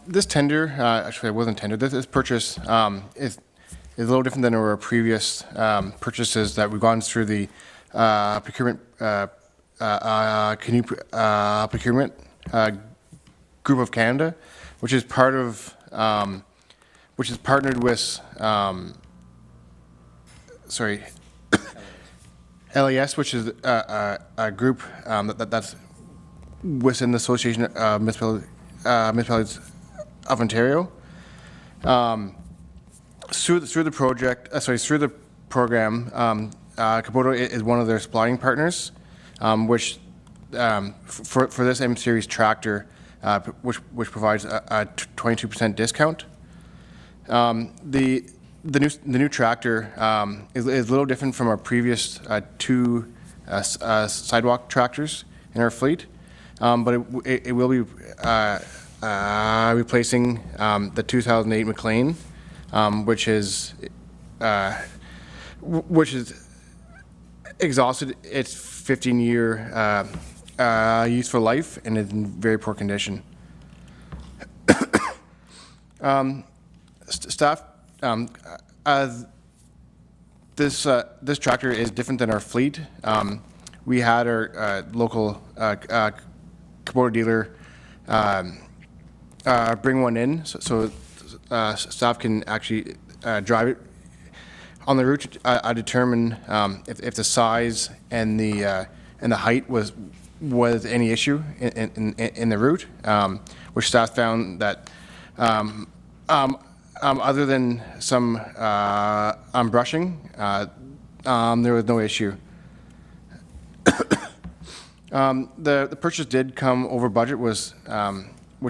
This tender, actually it wasn't tender, this purchase is a little different than our previous purchases that we've gone through the procurement, procurement group of Canada, which is part of, which is partnered with, LAS, which is a group that's within the Association of Municipalities of Ontario. Through the project, through the program, Kubota is one of their supplying partners, which for this M Series tractor, which provides a 22% discount. The new tractor is a little different from our previous 2 sidewalk tractors in our fleet. But it will be replacing the 2008 McLean, which is exhausted its 15-year useful life and is in very poor condition. Staff, this tractor is different than our fleet. We had our local Kubota dealer bring one in, so staff can actually drive it on the route. I determine if the size and the height was any issue in the route, which staff found that other than some brushing, there was no issue. The purchase did come over budget, which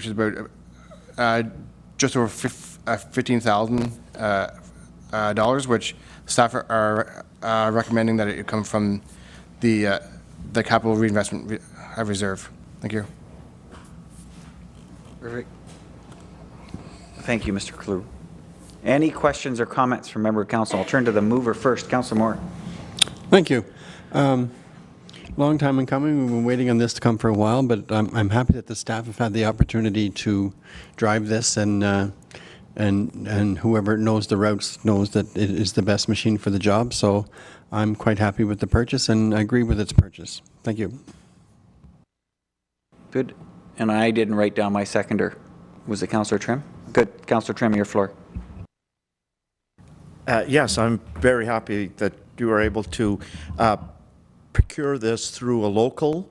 is about just over $15,000, which staff are recommending that it come from the capital reinvestment reserve. Thank you. Perfect. Thank you, Mr. Klug. Any questions or comments from member of council? I'll turn to the mover first. Councillor Moore. Thank you. Long time in coming. We've been waiting on this to come for a while, but I'm happy that the staff have had the opportunity to drive this, and whoever knows the routes knows that it is the best machine for the job. So I'm quite happy with the purchase and I agree with its purchase. Thank you. Good. And I didn't write down my seconder. Was it Councillor Trim? Good. Councillor Trim, your floor. Yes, I'm very happy that you were able to procure this through a local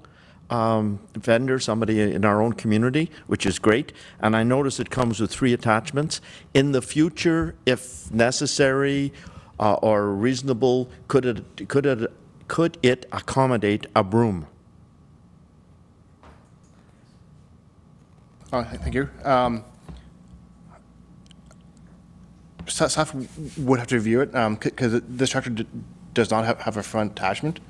vendor, somebody in our own community, which is great. And I notice it comes with 3 attachments. In the future, if necessary or reasonable, could it accommodate a broom? Thank you. Staff would have to review it because this tractor does not have a front attachment,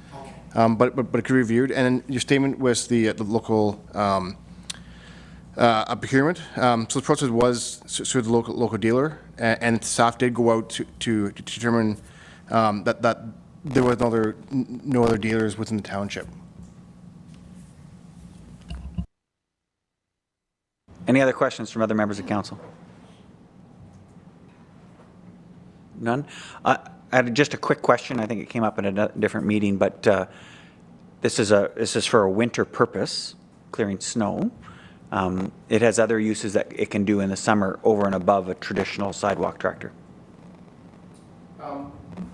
but it could be reviewed. And then your statement was the local procurement. So the process was through the local dealer, and staff did go out to determine that there was no other dealers within the township. Any other questions from other members of council? None? I had just a quick question. I think it came up in a different meeting, but this is for a winter purpose, clearing snow. It has other uses that it can do in the summer over and above a traditional sidewalk tractor.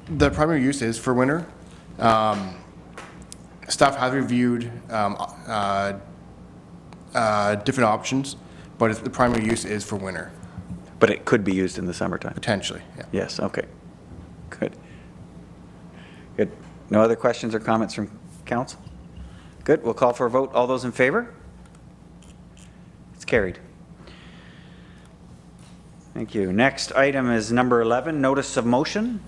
The primary use is for winter. Staff has reviewed different options, but the primary use is for winter. But it could be used in the summertime? Potentially, yeah. Yes, okay. Good. Good. No other questions or comments from council? Good. We'll call for a vote. All those in favor? It's carried. Thank you. Next item is number 11, notice of motion.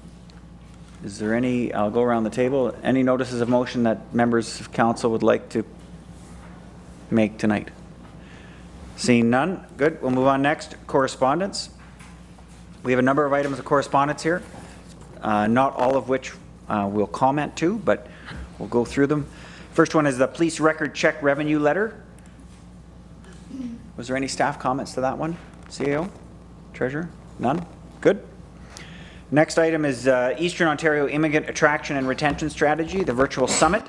Is there any, I'll go around the table, any notices of motion that members of council would like to make tonight? Seeing none, good. We'll move on next. Correspondence. We have a number of items of correspondence here, not all of which we'll comment to, but we'll go through them. First one is the police record check revenue letter. Was there any staff comments to that one? CAO? Treasurer? None? Good. Next item is Eastern Ontario Immigrant Attraction and Retention Strategy, the virtual summit.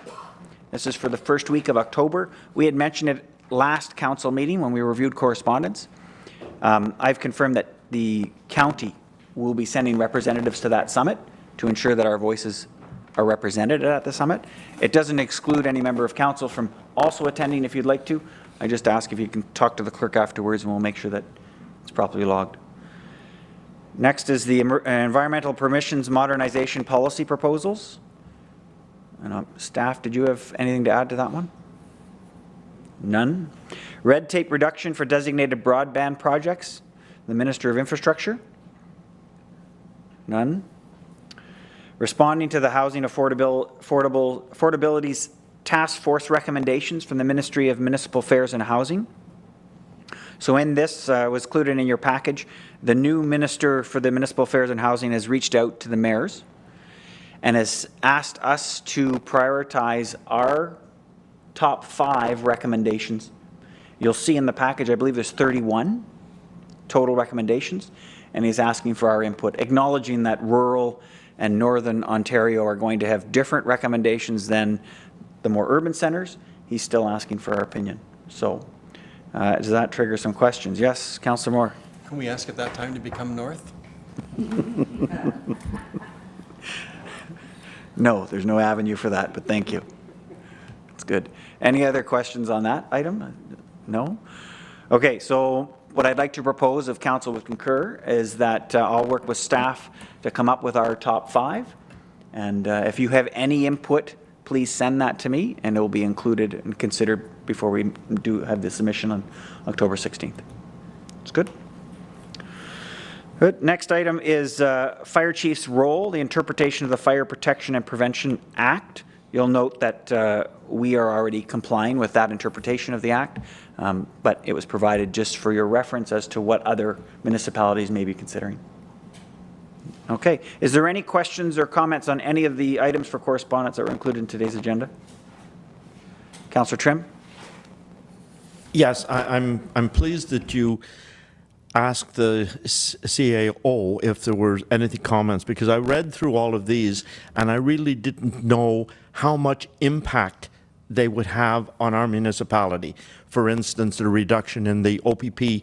This is for the first week of October. We had mentioned it last council meeting when we reviewed correspondence. I've confirmed that the county will be sending representatives to that summit to ensure that our voices are represented at the summit. It doesn't exclude any member of council from also attending if you'd like to. I just ask if you can talk to the clerk afterwards and we'll make sure that it's properly logged. Next is the environmental permissions modernization policy proposals. And staff, did you have anything to add to that one? None. Red tape reduction for designated broadband projects. The Minister of Infrastructure. None. Responding to the Housing Affordability's Task Force recommendations from the Ministry of Municipal Affairs and Housing. So in this was included in your package, the new Minister for the Municipal Affairs and Housing has reached out to the mayors and has asked us to prioritize our top 5 recommendations. You'll see in the package, I believe there's 31 total recommendations, and he's asking for our input, acknowledging that rural and northern Ontario are going to have different recommendations than the more urban centers. He's still asking for our opinion. So does that trigger some questions? Yes, Councillor Moore. Can we ask at that time to become north? No, there's no avenue for that, but thank you. That's good. Any other questions on that item? No? Okay, so what I'd like to propose, if council would concur, is that I'll work with staff to come up with our top 5. And if you have any input, please send that to me and it will be included and considered before we do have the submission on October 16th. It's good? Good. Next item is Fire Chief's role, the interpretation of the Fire Protection and Prevention Act. You'll note that we are already complying with that interpretation of the Act, but it was provided just for your reference as to what other municipalities may be considering. Okay. Is there any questions or comments on any of the items for correspondence that were included in today's agenda? Councillor Trim? Yes, I'm pleased that you asked the CAO if there were any comments, because I read through all of these and I really didn't know how much impact they would have on our municipality. For instance, the reduction in the OPP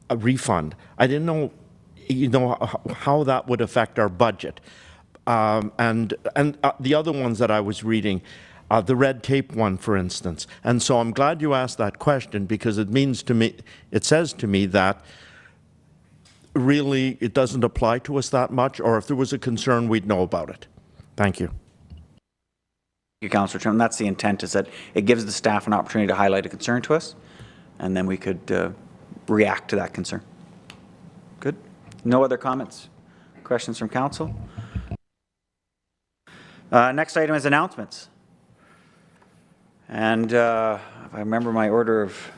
refund. I didn't know, how that would affect our budget. And the other ones that I was reading, the red tape one, for instance. And so I'm glad you asked that question, because it says to me that really it doesn't apply to us that much, or if there was a concern, we'd know about it. Thank you. Thank you, Councillor Trim. That's the intent, is that it gives the staff an opportunity to highlight a concern to us, and then we could react to that concern. Good. No other comments? Questions from council? Next item is announcements. And if I remember my order of,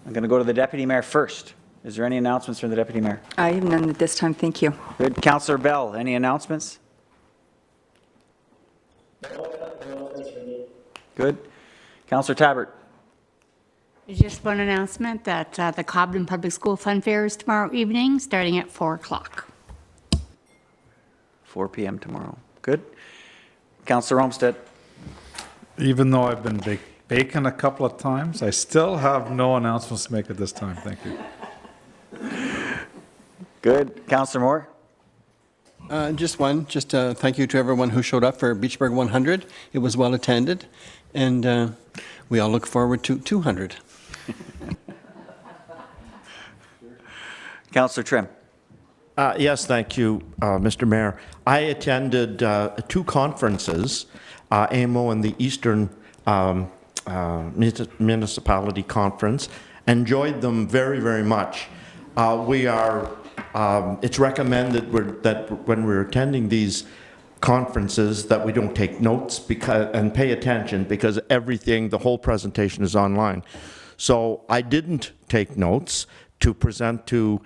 I'm going to go to the Deputy Mayor first. Is there any announcements from the Deputy Mayor? I have none at this time, thank you. Good. Councillor Bell, any announcements? Good. Councillor Tabbert. Just one announcement that the Cobden Public School Fun Fair is tomorrow evening, starting at 4 o'clock. 4 p.m. tomorrow. Good. Councillor Olmsted. Even though I've been baking a couple of times, I still have no announcements to make at this time. Thank you. Good. Councillor Moore. Just one. Just thank you to everyone who showed up for Beachburg 100. It was well attended, and we all look forward to 200. Councillor Trim. Yes, thank you, Mr. Mayor. I attended 2 conferences, AMO and the Eastern Municipality Conference. Enjoyed them very, very much. It's recommended that when we're attending these conferences that we don't take notes and pay attention, because everything, the whole presentation is online. So I didn't take notes to present to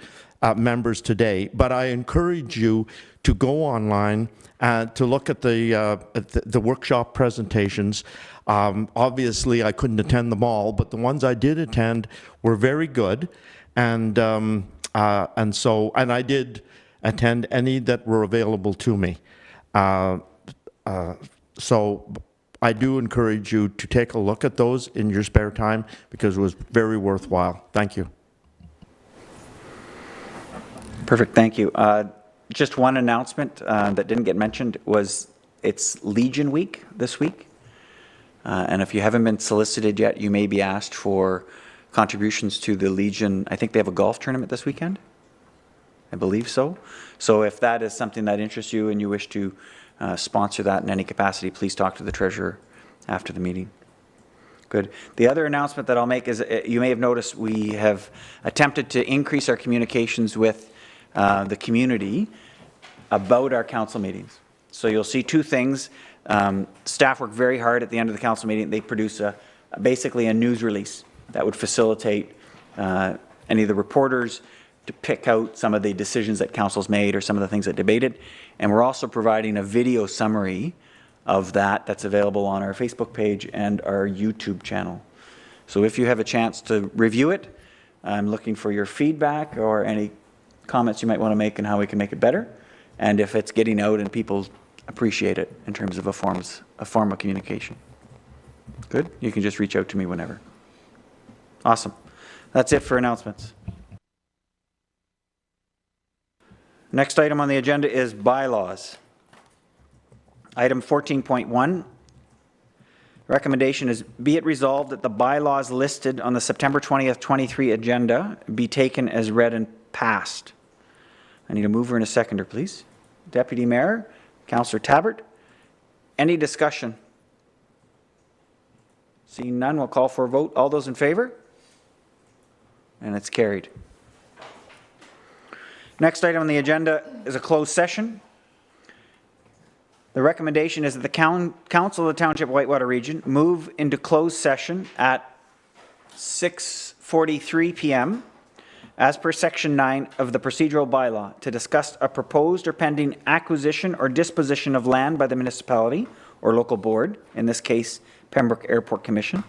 members today, but I encourage you to go online and to look at the workshop presentations. Obviously, I couldn't attend them all, but the ones I did attend were very good, and I did attend any that were available to me. So I do encourage you to take a look at those in your spare time, because it was very worthwhile. Thank you. Perfect, thank you. Just one announcement that didn't get mentioned was it's Legion Week this week. And if you haven't been solicited yet, you may be asked for contributions to the Legion. I think they have a golf tournament this weekend. I believe so. So if that is something that interests you and you wish to sponsor that in any capacity, please talk to the treasurer after the meeting. Good. The other announcement that I'll make is you may have noticed we have attempted to increase our communications with the community about our council meetings. So you'll see 2 things. Staff work very hard at the end of the council meeting. They produce basically a news release that would facilitate any of the reporters to pick out some of the decisions that council's made or some of the things that debated. And we're also providing a video summary of that's available on our Facebook page and our YouTube channel. So if you have a chance to review it, I'm looking for your feedback or any comments you might want to make on how we can make it better. And if it's getting out and people appreciate it in terms of a form of communication. Good. You can just reach out to me whenever. Awesome. That's it for announcements. Next item on the agenda is bylaws. Item 14.1. Recommendation is, be it resolved that the bylaws listed on the September 20th, 23 agenda be taken as read and passed. I need a mover and a seconder, please. Deputy Mayor, Councillor Tabbert. Any discussion? Seeing none, we'll call for a vote. All those in favor? And it's carried. Next item on the agenda is a closed session. The recommendation is that the Council of the Township Whitewater Region move into closed session at 6:43 p.m. as per Section 9 of the procedural bylaw, to discuss a proposed or pending acquisition or disposition of land by the municipality or local board, in this case, Pembroke Airport Commission,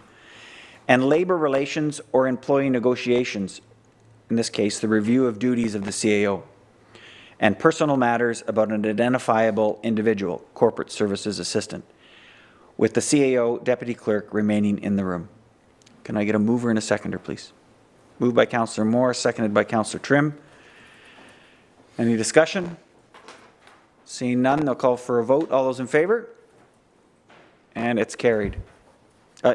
and labor relations or employee negotiations, in this case, the review of duties of the CAO, and personal matters about an identifiable individual, corporate services assistant, with the CAO deputy clerk remaining in the room. Can I get a mover and a seconder, please? Moved by Councillor Moore, seconded by Councillor Trim. Any discussion? Seeing none, they'll call for a vote. All those in favor? And it's carried.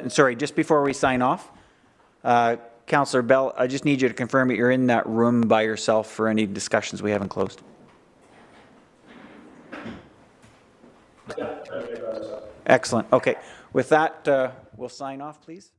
Sorry, just before we sign off, Councillor Bell, I just need you to confirm that you're in that room by yourself for any discussions we haven't closed. Excellent. Okay. With that, we'll sign off, please.